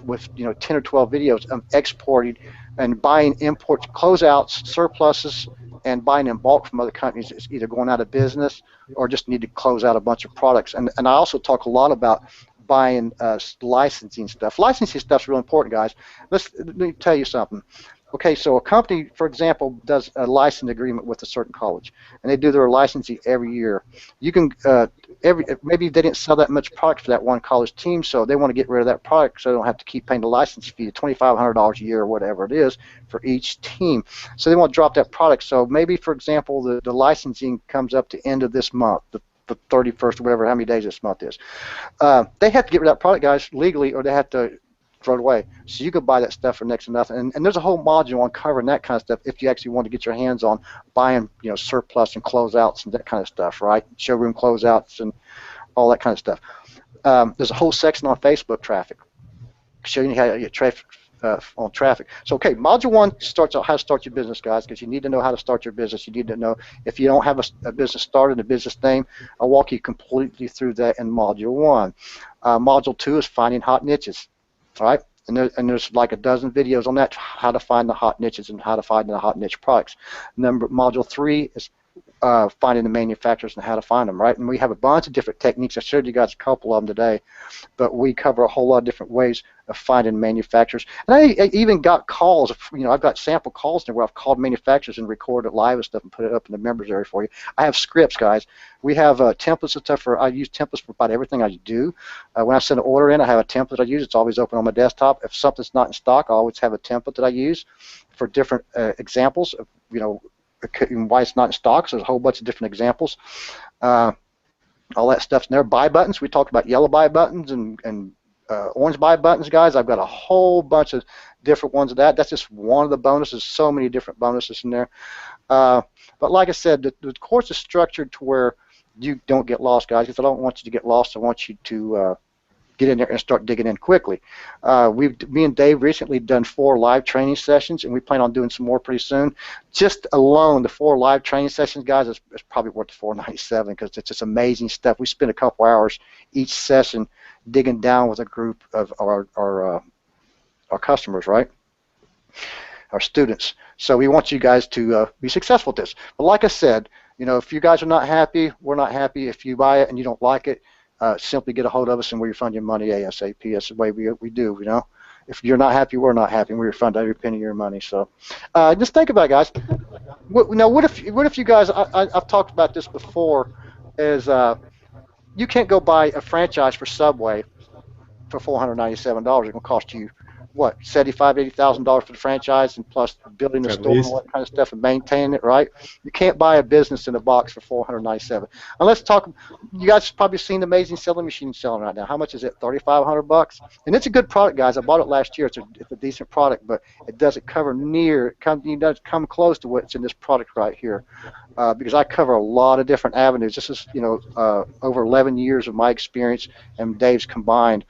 Speaker 2: with 10 or 12 videos of exporting and buying import closeouts, surpluses, and buying in bulk from other companies that's either going out of business or just need to close out a bunch of products. And I also talk a lot about buying licensing stuff. Licensing stuff is really important, guys. Let me tell you something. Okay, so a company, for example, does a license agreement with a certain college, and they do their licensing every year. You can maybe they didn't sell that much product for that one college team, so they want to get rid of that product so they don't have to keep paying the license fee, $2,500 a year or whatever it is for each team. So they want to drop that product. So maybe, for example, the licensing comes up to end of this month, the 31st or whatever, how many days this month is. They have to get rid of that product, guys, legally, or they have to throw it away. So you could buy that stuff for next to nothing. And there's a whole module on covering that kind of stuff if you actually want to get your hands on buying, surplus and closeouts and that kind of stuff, right? Showroom closeouts and all that kind of stuff. There's a whole section on Facebook traffic, showing you how to get traffic on traffic. So, okay, module 1 starts out how to start your business, guys, because you need to know how to start your business. You need to know if you don't have a business started, a business name. I'll walk you completely through that in module 1. Module 2 is finding hot niches. All right, and there's like a dozen videos on that, how to find the hot niches and how to find the hot niche products. Module 3 is finding the manufacturers and how to find them, right? And we have a bunch of different techniques. I showed you guys a couple of them today, but we cover a whole lot of different ways of finding manufacturers. And I even got calls, I've got sample calls there where I've called manufacturers and recorded it live and stuff and put it up in the members area for you. I have scripts, guys. We have templates and stuff I use templates for about everything I do. When I send an order in, I have a template I use. It's always open on my desktop. If something's not in stock, I always have a template that I use for different examples of, why it's not in stock. So there's a whole bunch of different examples. All that stuff's in there. Buy buttons. We talked about yellow buy buttons and orange buy buttons, guys. I've got a whole bunch of different ones of that. That's just one of the bonuses. So many different bonuses in there. But like I said, the course is structured to where you don't get lost, guys. Because I don't want you to get lost. I want you to get in there and start digging in quickly. Me and Dave recently done 4 live training sessions, and we plan on doing some more pretty soon. Just alone, the 4 live training sessions, guys, is probably worth the $497 because it's just amazing stuff. We spend a couple hours each session digging down with a group of our customers, right? Our students. So we want you guys to be successful at this. But like I said, if you guys are not happy, we're not happy. If you buy it and you don't like it, simply get a hold of us and we refund your money ASAP. That's the way we do, If you're not happy, we're not happy. We refund every penny of your money. So just think about it, guys. What if you guys, I've talked about this before, is you can't go buy a franchise for Subway for $497. It's going to cost you, what, $75,000, $80,000 for the franchise, and plus building the store and all that kind of stuff and maintaining it, right? You can't buy a business in a box for $497. And let's talk. You guys have probably seen the Amazing Selling Machine selling right now. How much is it? $3,500. And it's a good product, guys. I bought it last year. It's a decent product, but it doesn't cover it doesn't come close to what's in this product right here. Because I cover a lot of different avenues. This is, over 11 years of my experience and Dave's combined.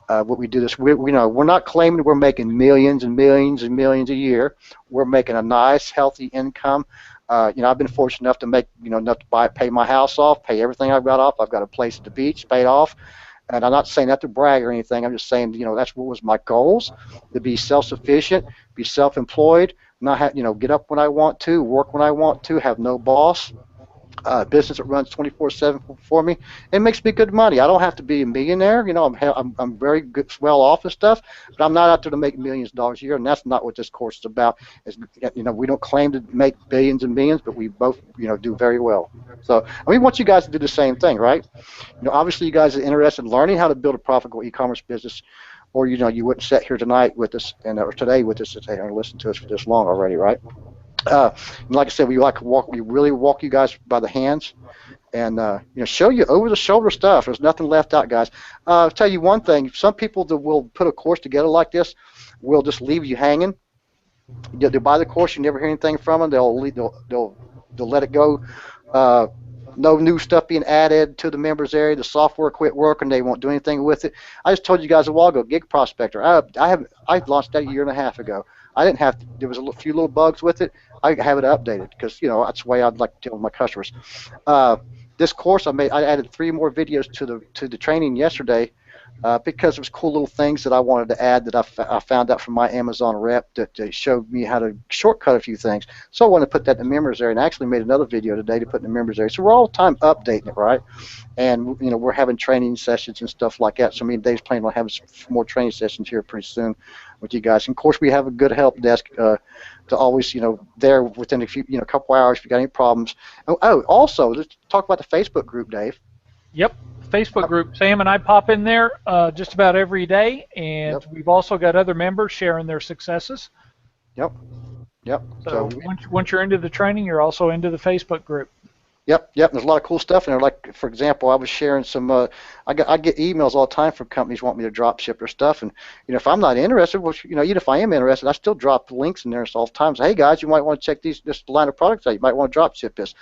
Speaker 2: What we do this, we're not claiming we're making millions and millions and millions a year. We're making a nice, healthy income. I've been fortunate enough to make, enough to pay my house off, pay everything I've got off. I've got a place at the beach paid off. And I'm not saying that to brag or anything. I'm just saying, that's what was my goals, to be self-sufficient, be self-employed, not have, get up when I want to, work when I want to, have no boss. Business that runs 24/7 for me. It makes me good money. I don't have to be a millionaire. I'm very good, well off and stuff, but I'm not out there to make millions of dollars a year, and that's not what this course is about. We don't claim to make billions and millions, but we both, do very well. So we want you guys to do the same thing, right? Obviously you guys are interested in learning how to build a profitable e-commerce business, or you wouldn't sit here tonight with us or today with us and listen to us for this long already, right? Like I said, we really walk you guys by the hands and show you over the shoulder stuff. There's nothing left out, guys. I'll tell you one thing, some people that will put a course together like this will just leave you hanging. They'll buy the course, you never hear anything from them, they'll let it go. No new stuff being added to the members area. The software quit working. They won't do anything with it. I just told you guys a while ago, Gig Prospector. I launched that a year and a half ago. I didn't have to. There was a few little bugs with it. I have it updated because that's the way I'd like to deal with my customers. This course I added 3 more videos to the training yesterday because there was cool little things that I wanted to add that I found out from my Amazon rep that showed me how to shortcut a few things. So I wanted to put that in the members area, and I actually made another video today to put in the members area. So we're all the time updating it, right? And we're having training sessions and stuff like that. So me and Dave's planning on having some more training sessions here pretty soon with you guys. And of course, we have a good help desk to always, there within a few, couple hours if you got any problems. Oh, also, let's talk about the Facebook group, Dave.
Speaker 3: Yep. Facebook group. Sam and I pop in there just about every day, and we've also got other members sharing their successes.
Speaker 2: Yep.
Speaker 3: So once you're into the training, you're also into the Facebook group.
Speaker 2: Yep. There's a lot of cool stuff in there. Like, for example, I was sharing some. I get emails all the time from companies wanting me to drop ship their stuff, and if I'm not interested, well, even if I am interested, I still drop the links in there all the time. So, hey guys, you might want to check this line of products out. You might want to drop ship this.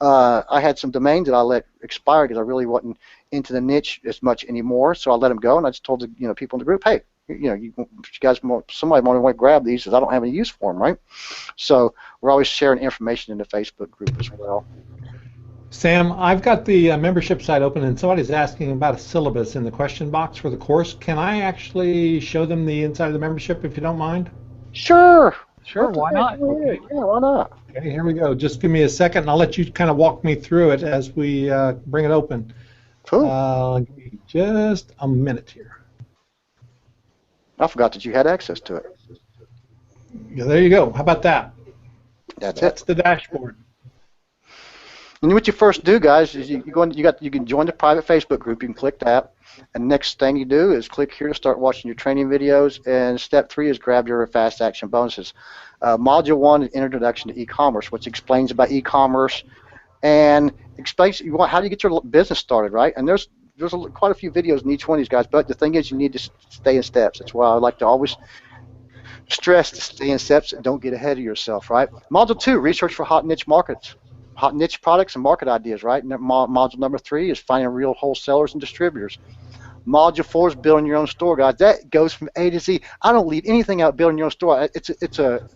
Speaker 2: I had some domains that I let expire because I really wasn't into the niche as much anymore, so I let them go, and I just told the people in the group, hey, you guys, somebody might want to grab these because I don't have any use for them, right? So we're always sharing information in the Facebook group as well.
Speaker 1: Sam, I've got the membership site open, and somebody's asking about a syllabus in the question box for the course. Can I actually show them the inside of the membership, if you don't mind?
Speaker 2: Sure.
Speaker 3: Okay. Why not?
Speaker 2: Okay. Yeah, why not?
Speaker 1: Okay, here we go. Just give me a second, and I'll let you kind of walk me through it as we bring it open.
Speaker 2: Cool.
Speaker 1: Give me just a minute here.
Speaker 2: I forgot that you had access to it.
Speaker 1: Yeah, there you go. How about that?
Speaker 2: That's
Speaker 1: the dashboard.
Speaker 2: And what you first do, guys, is you can join the private Facebook group. You can click that. And next thing you do is click here to start watching your training videos. And step 3 is grab your fast action bonuses. Module 1 is Introduction to E-commerce, which explains about e-commerce and explains how do you get your business started, right? And there's quite a few videos in each one of these guys, but the thing is you need to stay in steps. That's why I like to always stress to stay in steps and don't get ahead of yourself, right? Module 2, research for hot niche markets, hot niche products and market ideas, right? And module number 3 is finding real wholesalers and distributors. Module 4 is building your own store, guys. That goes from A to Z. I don't leave anything out building your own store.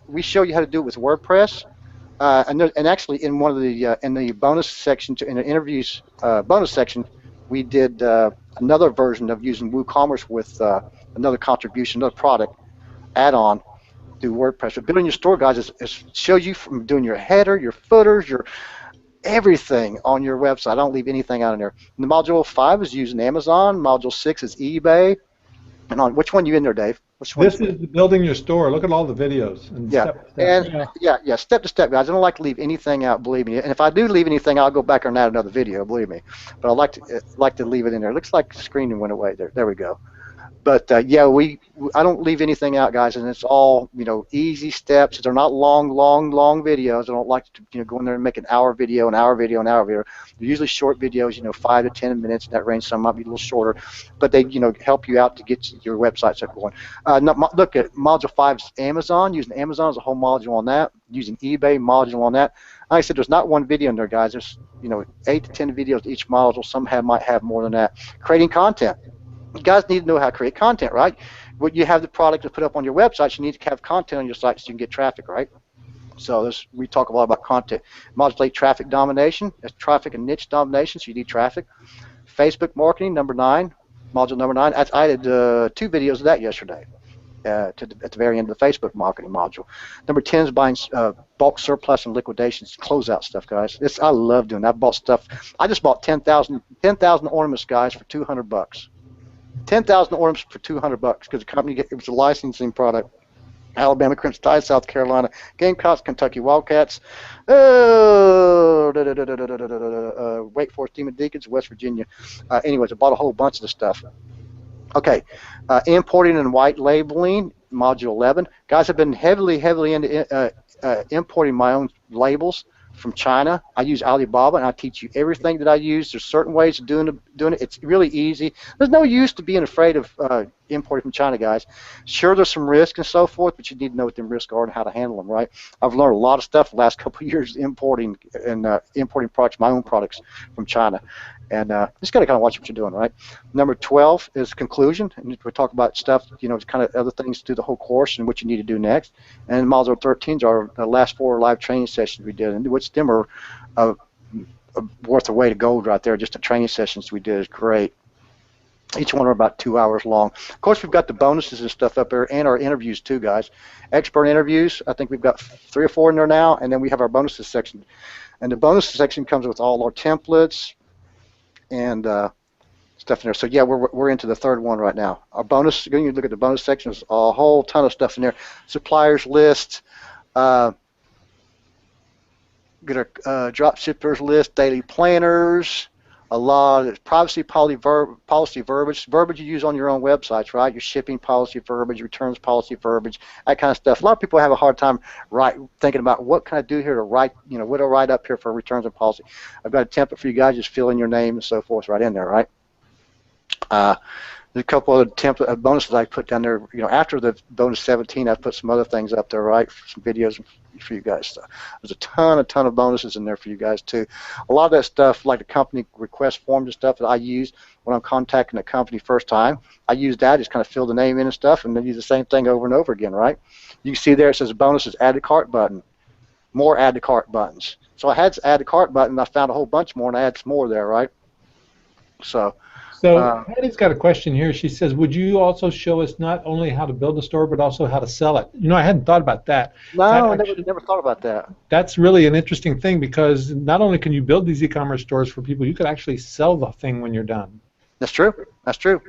Speaker 2: We show you how to do it with WordPress, and actually in one of the in the bonus section, in the interviews bonus section, we did another version of using WooCommerce with another contribution, another product add-on through WordPress. But building your store, guys, is shows you from doing your header, your footers, your everything on your website. I don't leave anything out in there. And the module 5 is using Amazon. Module 6 is eBay. And on which one are you in there, Dave? Which one?
Speaker 1: This is building your store. Look at all the videos. And
Speaker 2: yeah,
Speaker 1: step to step.
Speaker 2: And step to step, guys. I don't like to leave anything out. Believe me. And if I do leave anything, I'll go back and add another video. Believe me. But I like to leave it in there. It looks like the screen went away. There we go. But yeah, I don't leave anything out, guys, and it's all easy steps. They're not long videos. I don't like to go in there and make an hour video. They're usually short videos, 5 to 10 minutes in that range. Some might be a little shorter, but they help you out to get your websites up going. Look at module 5 is Amazon. Using Amazon as a whole module on that. Using eBay module on that. Like I said, there's not one video in there, guys. There's 8 to 10 videos each module. Some might have more than that. Creating content. You guys need to know how to create content, right? When you have the product to put up on your website, you need to have content on your site so you can get traffic, right? So we talk a lot about content. Module 8, traffic domination. That's traffic and niche domination, so you need traffic. Facebook marketing, number 9, module number 9. I did 2 videos of that yesterday at the very end of the Facebook marketing module. Number 10 is buying bulk surplus and liquidations, closeout stuff, guys. I love doing that. I bought stuff. I just bought 10,000 ornaments, guys, for $200. 10,000 ornaments for $200 because the company, it was a licensing product. Alabama Crimson Tide, South Carolina Gamecocks, Kentucky Wildcats, Wake Forest Demon Deacons, West Virginia. Anyways, I bought a whole bunch of the stuff. Okay, importing and white labeling, module 11. Guys, I've been heavily into importing my own labels from China. I use Alibaba, and I teach you everything that I use. There's certain ways of doing it. It's really easy. There's no use to being afraid of importing from China, guys. Sure, there's some risk and so forth, but you need to know what them risks are and how to handle them, right? I've learned a lot of stuff the last couple of years importing products, my own products from China. And just got to kind of watch what you're doing, right? Number 12 is conclusion, and we talk about stuff, kind of other things through the whole course and what you need to do next. And module 13 are the last 4 live training sessions we did, and which them are worth a weight of gold right there. Just the training sessions we did is great. Each one are about 2 hours long. Of course, we've got the bonuses and stuff up there, and our interviews too, guys. Expert interviews, I think we've got 3 or 4 in there now, and then we have our bonuses section. And the bonuses section comes with all our templates and stuff in there. So yeah, we're into the 3rd one right now. Our bonus, going to look at the bonus section, there's a whole ton of stuff in there. Suppliers list, get a drop shippers list, daily planners, a lot of privacy policy verbiage you use on your own websites, right? Your shipping policy verbiage, returns policy verbiage, that kind of stuff. A lot of people have a hard time thinking about what can I do here to write, what do I write up here for returns and policy. I've got a template for you guys, just fill in your name and so forth right in there, right? There's a couple of template bonuses I put down there. After the bonus 17, I've put some other things up there, right? Some videos for you guys. So there's a ton of bonuses in there for you guys too. A lot of that stuff, like the company request forms and stuff that I use when I'm contacting a company first time, I use that, just kind of fill the name in and stuff, and then use the same thing over and over again, right? You can see there it says bonuses, add to cart button, more add to cart buttons. So I had to add to cart button, and I found a whole bunch more, and I add some more there, right? So
Speaker 1: Patty's got a question here. She says, would you also show us not only how to build a store, but also how to sell it? I hadn't thought about that.
Speaker 2: No, I never thought about that.
Speaker 1: That's really an interesting thing, because not only can you build these e-commerce stores for people, you could actually sell the thing when you're done.
Speaker 2: That's true. That's true.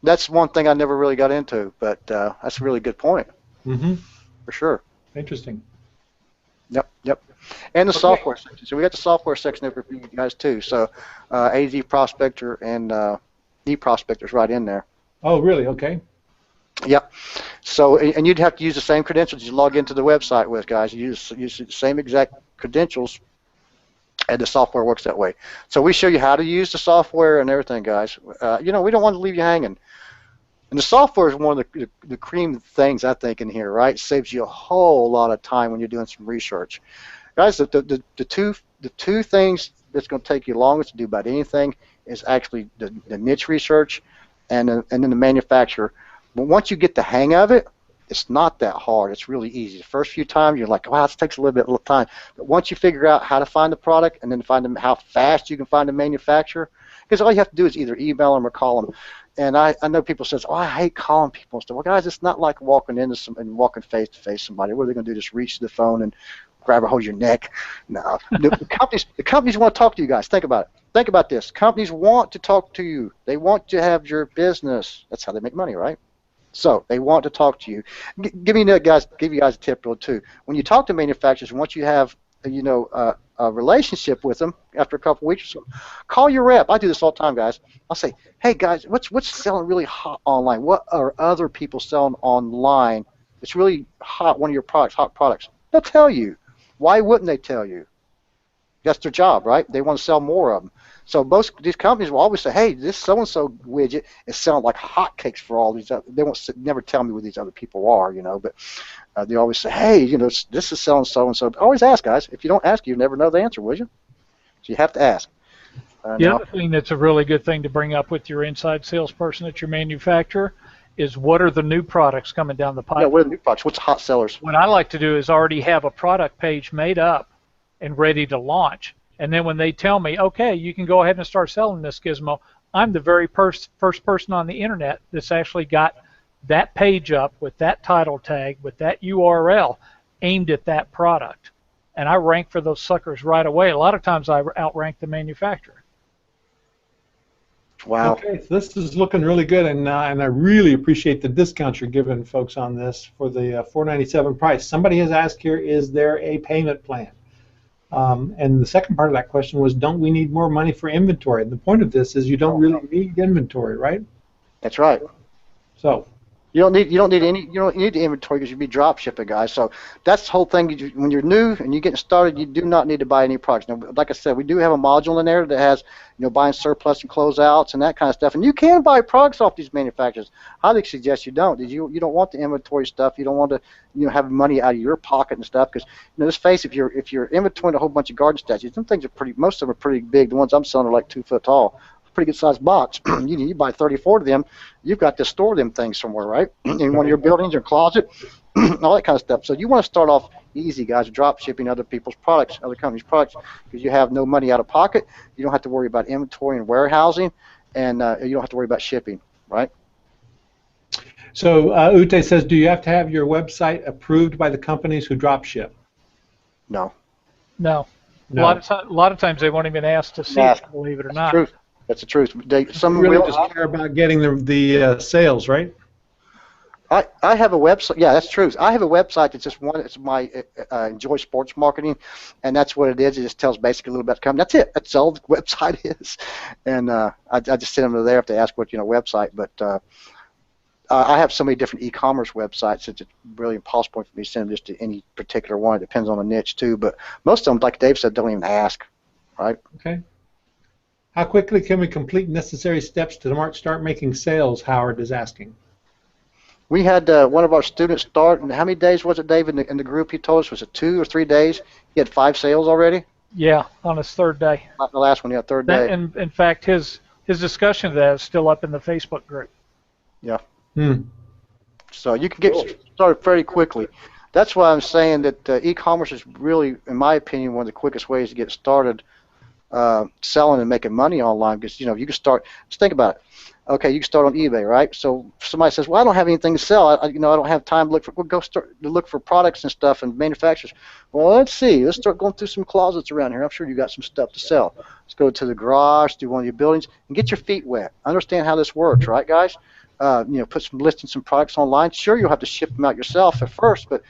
Speaker 2: That's one thing I never really got into, but that's a really good point. Mm-hmm. For sure.
Speaker 1: Interesting.
Speaker 2: Yep. And the software section. So we got the software section over for you guys too. So AZ Prospector and eProspector's right in there.
Speaker 1: Oh, really? Okay.
Speaker 2: Yep. So, and you'd have to use the same credentials you log into the website with, guys. You use the same exact credentials, and the software works that way. So we show you how to use the software and everything, guys. You know, we don't want to leave you hanging. And the software is one of the cream things, I think, in here, right? It saves you a whole lot of time when you're doing some research. Guys, the two things that's going to take you longest to do about anything is actually the niche research and then the manufacturer. But once you get the hang of it, it's not that hard. It's really easy. The first few times, you're like, wow, this takes a little bit of time. But once you figure out how to find the product and then find them, how fast you can find the manufacturer, because all you have to do is either email them or call them. And I know people says, oh, I hate calling people and stuff. Well, guys, it's not like walking into and walking face to face somebody. What are they going to do? Just reach to the phone and grab or hold your neck? No. The companies want to talk to you guys. Think about it. Think about this. Companies want to talk to you. They want to have your business. That's how they make money, right? So they want to talk to you. Give you guys a tip or two. When you talk to manufacturers, once you have a relationship with them after a couple weeks or so, call your rep. I do this all the time, guys. I'll say, hey guys, what's selling really hot online? What are other people selling online? It's really hot. One of your products, hot products. They'll tell you. Why wouldn't they tell you? That's their job, right? They want to sell more of them. So most these companies will always say, hey, this so-and-so widget is selling like hotcakes for all these other. They won't never tell me what these other people are, you know, but they always say, hey, you know, this is selling so-and-so. Always ask, guys. If you don't ask, you never know the answer, will you? So you have to ask.
Speaker 3: The other thing that's a really good thing to bring up with your inside salesperson at your manufacturer is what are the new products coming down the pipe?
Speaker 2: Yeah, what are the new products? What's the hot sellers?
Speaker 3: What I like to do is already have a product page made up and ready to launch. And then when they tell me, okay, you can go ahead and start selling this gizmo, I'm the very first person on the internet that's actually got that page up with that title tag, with that URL aimed at that product. And I rank for those suckers right away. A lot of times I outrank the manufacturer.
Speaker 2: Wow.
Speaker 1: Okay, so this is looking really good, and I really appreciate the discount you're giving folks on this for the $497 price. Somebody has asked here, is there a payment plan? And the second part of that question was, don't we need more money for inventory? And the point of this is you don't really need inventory, right?
Speaker 2: That's right.
Speaker 1: So
Speaker 2: you don't need the inventory because you'd be drop shipping, guys. So that's the whole thing. When you're new and you're getting started, you do not need to buy any products. Now, like I said, we do have a module in there that has, you know, buying surplus and closeouts and that kind of stuff. And you can buy products off these manufacturers. I would suggest you don't. You don't want the inventory stuff. You don't want to, you know, have money out of your pocket and stuff because, you know, let's face it, if you're inventorying a whole bunch of garden statues, some things are most of them are pretty big. The ones I'm selling are like 2 foot tall. Pretty good sized box. You buy 34 of them, you've got to store them things somewhere, right? In one of your buildings or closet, all that kind of stuff. So you want to start off easy, guys, drop shipping other people's products, other companies' products, because you have no money out of pocket. You don't have to worry about inventory and warehousing, and you don't have to worry about shipping, right?
Speaker 1: So Ute says, do you have to have your website approved by the companies who drop ship?
Speaker 2: No.
Speaker 3: No.
Speaker 1: No.
Speaker 3: A lot of times they won't even ask to see it, believe it or not.
Speaker 2: Truth. That's the truth. Some
Speaker 1: really just care about getting the sales, right?
Speaker 2: I have a website. Yeah, that's true. I have a website that's just one. It's my Enjoy Sports Marketing, and that's what it is. It just tells basically a little about the company. That's it. That's all the website is. And I just send them to there if they ask what website. But I have so many different e-commerce websites that it's really impossible for me to send them just to any particular one. It depends on the niche too. But most of them, like Dave said, don't even ask, right?
Speaker 1: Okay. How quickly can we complete necessary steps to start making sales, Howard is asking.
Speaker 2: We had one of our students start, and how many days was it, Dave, in the group he told us? Was it 2 or 3 days? He had 5 sales already?
Speaker 3: Yeah, on his third day.
Speaker 2: Not the last one, yeah, third day.
Speaker 3: And in fact, his discussion of that is still up in the Facebook group.
Speaker 2: Yeah. So you can get started very quickly. That's why I'm saying that e-commerce is really, in my opinion, one of the quickest ways to get started selling and making money online, because you can start. Just think about it. Okay, you can start on eBay, right? So if somebody says, "Well, I don't have anything to sell. I don't have time to look for." Well, go start to look for products and stuff and manufacturers. Well, let's see. Let's start going through some closets around here. I'm sure you got some stuff to sell. Let's go to the garage, do one of your buildings, and get your feet wet. Understand how this works, right, guys? Put some listings, some products online. Sure, you'll have to ship them out yourself at first, but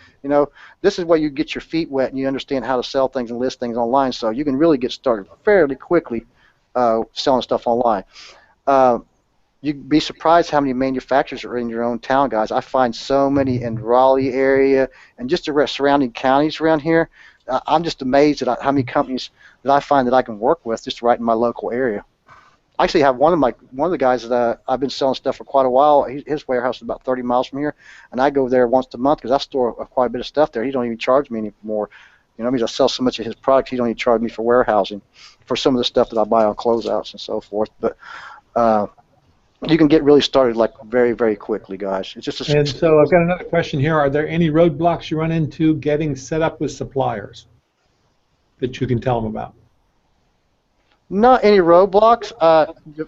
Speaker 2: this is where you get your feet wet and you understand how to sell things and list things online. So you can really get started fairly quickly selling stuff online. you'd be surprised how many manufacturers are in your own town, guys. I find so many in Raleigh area and just the surrounding counties around here. I'm just amazed at how many companies that I find that I can work with just right in my local area. I actually have one of the guys that I've been selling stuff for quite a while. His warehouse is about 30 miles from here, and I go there once a month because I store quite a bit of stuff there. He don't even charge me anymore. You know, because I sell so much of his products, he don't even charge me for warehousing for some of the stuff that I buy on closeouts and so forth. But you can get really started like very, very quickly, guys. It's just
Speaker 1: and so I've got another question here. Are there any roadblocks you run into getting set up with suppliers that you can tell them about?
Speaker 2: Not any roadblocks.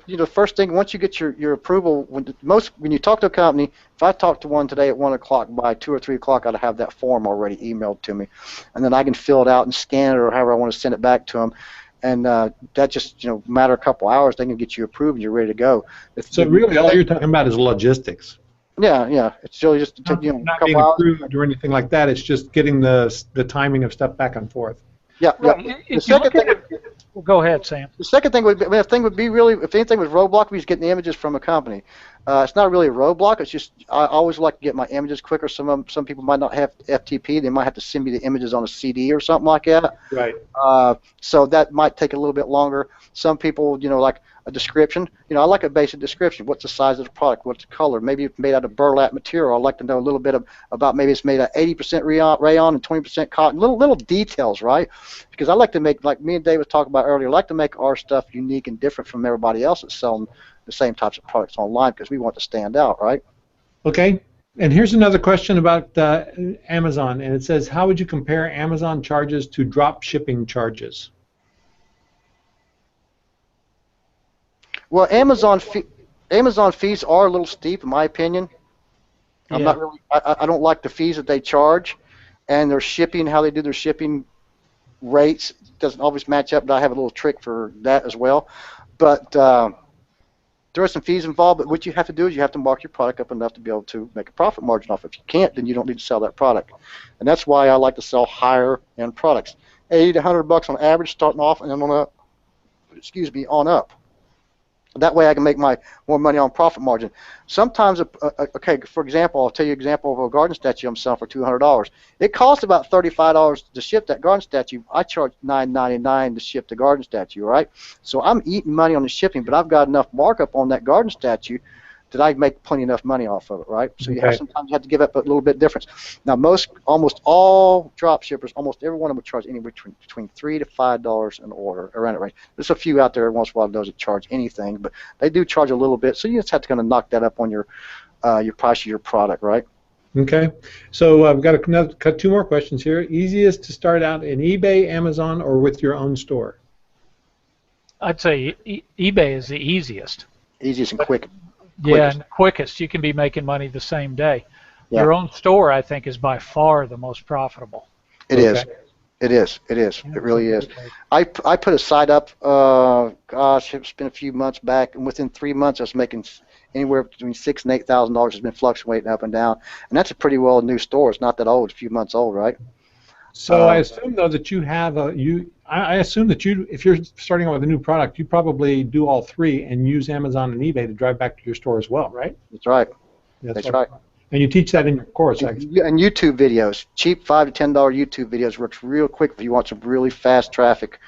Speaker 2: You know, first thing, once you get your approval, when you talk to a company, if I talk to one today at 1 o'clock, by 2 or 3 o'clock, I'd have that form already emailed to me, and then I can fill it out and scan it or however I want to send it back to them. And that just, you know, matter a couple hours, they can get you approved and you're ready to go.
Speaker 1: So really, all you're talking about is logistics.
Speaker 2: Yeah. It's really just
Speaker 1: not being approved or anything like that. It's just getting the timing of stuff back and forth.
Speaker 2: Yeah. The second thing.
Speaker 3: Well, go ahead, Sam.
Speaker 2: The second thing would be, if anything was roadblock, we just getting the images from a company. It's not really a roadblock. It's just I always like to get my images quicker. Some people might not have FTP. They might have to send me the images on a CD or something like that.
Speaker 1: Right.
Speaker 2: So that might take a little bit longer. Some people, you know, like a description. You know, I like a basic description. What's the size of the product? What's the color? Maybe it's made out of burlap material. I'd like to know a little bit about maybe it's made out of 80% rayon and 20% cotton. Little details, right? Because I like to make, like me and Dave was talking about earlier, I like to make our stuff unique and different from everybody else that's selling the same types of products online because we want to stand out, right?
Speaker 1: Okay. And here's another question about Amazon, and it says, how would you compare Amazon charges to drop shipping charges?
Speaker 2: Well, Amazon fees are a little steep, in my opinion.
Speaker 1: Yeah.
Speaker 2: I'm not really. I don't like the fees that they charge, and their shipping, how they do their shipping rates doesn't always match up. But I have a little trick for that as well. But there are some fees involved. But what you have to do is you have to mark your product up enough to be able to make a profit margin off. If you can't, then you don't need to sell that product. And that's why I like to sell higher end products, $80 to $100 on average, starting off, and then on up. On up. That way I can make more money on profit margin. Sometimes, okay, for example, I'll tell you an example of a garden statue I'm selling for $200. It costs about $35 to ship that garden statue. I charge $9.99 to ship the garden statue, right? So I'm eating money on the shipping, but I've got enough markup on that garden statue that I make plenty enough money off of it, right? So sometimes you have to give up a little bit difference. Now, almost all drop shippers, almost every one of them would charge anywhere between $3 to $5 an order, around it, right? There's a few out there once in a while that charge anything, but they do charge a little bit. So you just have to kind of knock that up on your price of your product, right?
Speaker 1: Okay. So I've got cut 2 more questions here. Easiest to start out in eBay, Amazon, or with your own store?
Speaker 3: I'd say eBay is the easiest.
Speaker 2: Easiest and quick.
Speaker 3: Yeah, and quickest. You can be making money the same day.
Speaker 2: Yeah.
Speaker 3: Your own store, I think, is by far the most profitable.
Speaker 2: It is. It really is. I put a site up, gosh, it's been a few months back, and within 3 months I was making anywhere between $6,000 and $8,000. It's been fluctuating up and down, and that's a pretty well new store. It's not that old, a few months old, right?
Speaker 1: So I assume though that you have I assume that if you're starting out with a new product, you probably do all 3 and use Amazon and eBay to drive back to your store as well, right?
Speaker 2: That's right. That's right.
Speaker 1: And you teach that in your course, actually.
Speaker 2: And YouTube videos, cheap $5 to $10 YouTube videos works real quick if you want some really fast traffic.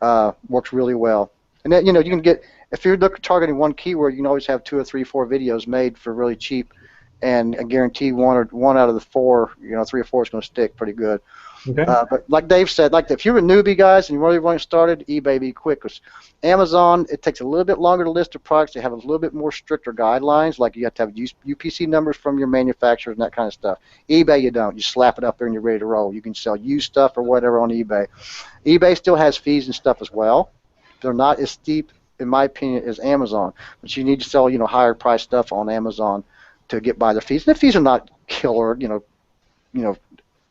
Speaker 2: Works really well. And then, you know, you can get, if you're targeting one keyword, you can always have 2 or 3 or 4 videos made for really cheap, and I guarantee one out of the 4, you know, 3 or 4 is going to stick pretty good.
Speaker 1: Okay.
Speaker 2: But like Dave said, like if you're a newbie, guys, and you really want to start eBay be quick. Because Amazon, it takes a little bit longer to list the products. They have a little bit more stricter guidelines. Like you have to have UPC numbers from your manufacturers and that kind of stuff. eBay, you don't. You slap it up there and you're ready to roll. You can sell used stuff or whatever on eBay. eBay still has fees and stuff as well. They're not as steep, in my opinion, as Amazon. But you need to sell, you know, higher price stuff on Amazon to get by the fees. And the fees are not killer, you know,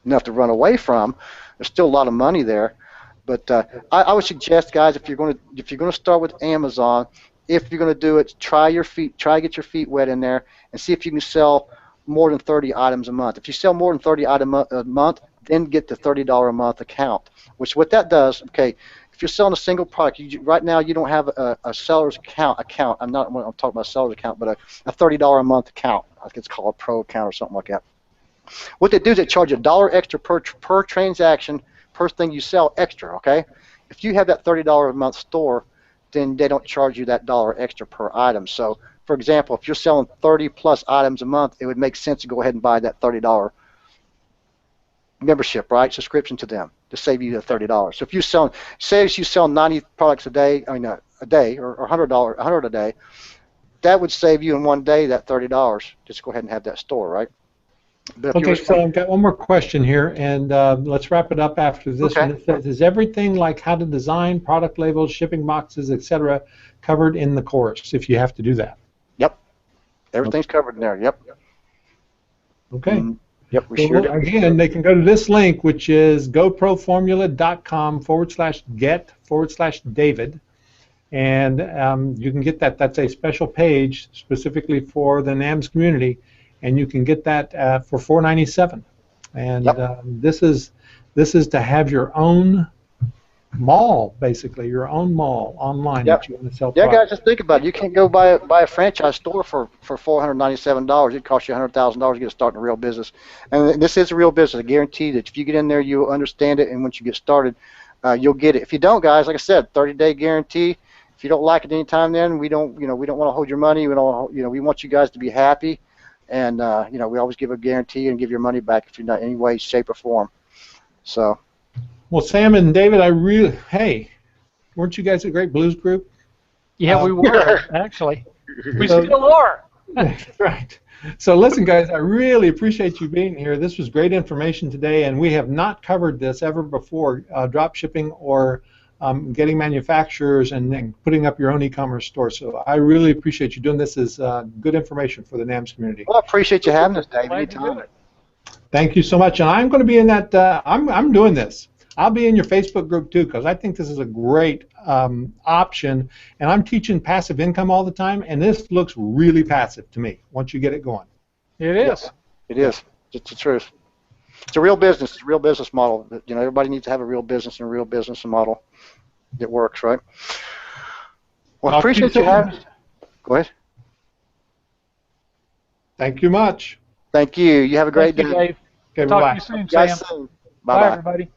Speaker 2: enough to run away from. There's still a lot of money there, but I would suggest, guys, if you're going to start with Amazon, if you're going to do it, try to get your feet wet in there and see if you can sell more than 30 items a month. If you sell more than 30 items a month, then get the $30 a month account. Which what that does, okay, if you're selling a single product, right now you don't have a seller's account. I'm talking about seller's account, but a $30 a month account. I think it's called a pro account or something like that. What they do is they charge $1 extra per transaction, per thing you sell extra, okay? If you have that $30 a month store, then they don't charge you that $1 extra per item. So, for example, if you're selling 30 plus items a month, it would make sense to go ahead and buy that $30 membership, right? Subscription to them to save you the $30. So if you sell 90 products a day, a day, or $100 a day, that would save you in one day that $30. Just go ahead and have that store, right?
Speaker 1: Okay, so I've got one more question here, and let's wrap it up after this one. It says, is everything like how to design, product labels, shipping boxes, etc., covered in the course if you have to do that?
Speaker 2: Yep. Everything's covered in there, yep.
Speaker 1: Okay.
Speaker 2: Yep, we sure do.
Speaker 1: Again, they can go to this link, which is goproformula.com/get/David, and you can get that. That's a special page specifically for the NAMS community, and you can get that for $4.97. And this is to have your own mall, basically, your own mall online that you want to sell products.
Speaker 2: Guys, just think about it. You can't go buy a franchise store for $497. It costs you $100,000 to get started in a real business. And this is a real business. I guarantee that if you get in there, you'll understand it, and once you get started, you'll get it. If you don't, guys, like I said, 30-day guarantee. If you don't like it anytime, then we don't want to hold your money. We want you guys to be happy, and we always give a guarantee and give your money back if you're not in any way, shape, or form. So.
Speaker 1: Well, Sam and David, hey, weren't you guys a great blues group?
Speaker 3: Yeah, we were, actually. We still are.
Speaker 1: Right. So listen, guys, I really appreciate you being here. This was great information today, and we have not covered this ever before, drop shipping or getting manufacturers and putting up your own e-commerce store. So I really appreciate you doing this. Is good information for the NAMS community.
Speaker 2: Well, I appreciate you having us, Dave. Anytime.
Speaker 1: Thank you so much, and I'm going to be in that. I'm doing this. I'll be in your Facebook group too, because I think this is a great option, and I'm teaching passive income all the time, and this looks really passive to me once you get it going.
Speaker 3: It is.
Speaker 2: Yeah, it is. It's the truth. It's a real business. It's a real business model. Everybody needs to have a real business and a real business model that works, right? Well, I appreciate you having us. Go ahead.
Speaker 1: Thank you much.
Speaker 2: Thank you. You have a great day.
Speaker 3: Dave.
Speaker 1: Okay,
Speaker 3: Talk
Speaker 1: bye.
Speaker 3: to you soon, Sam.
Speaker 2: Bye-bye.
Speaker 3: Bye, everybody.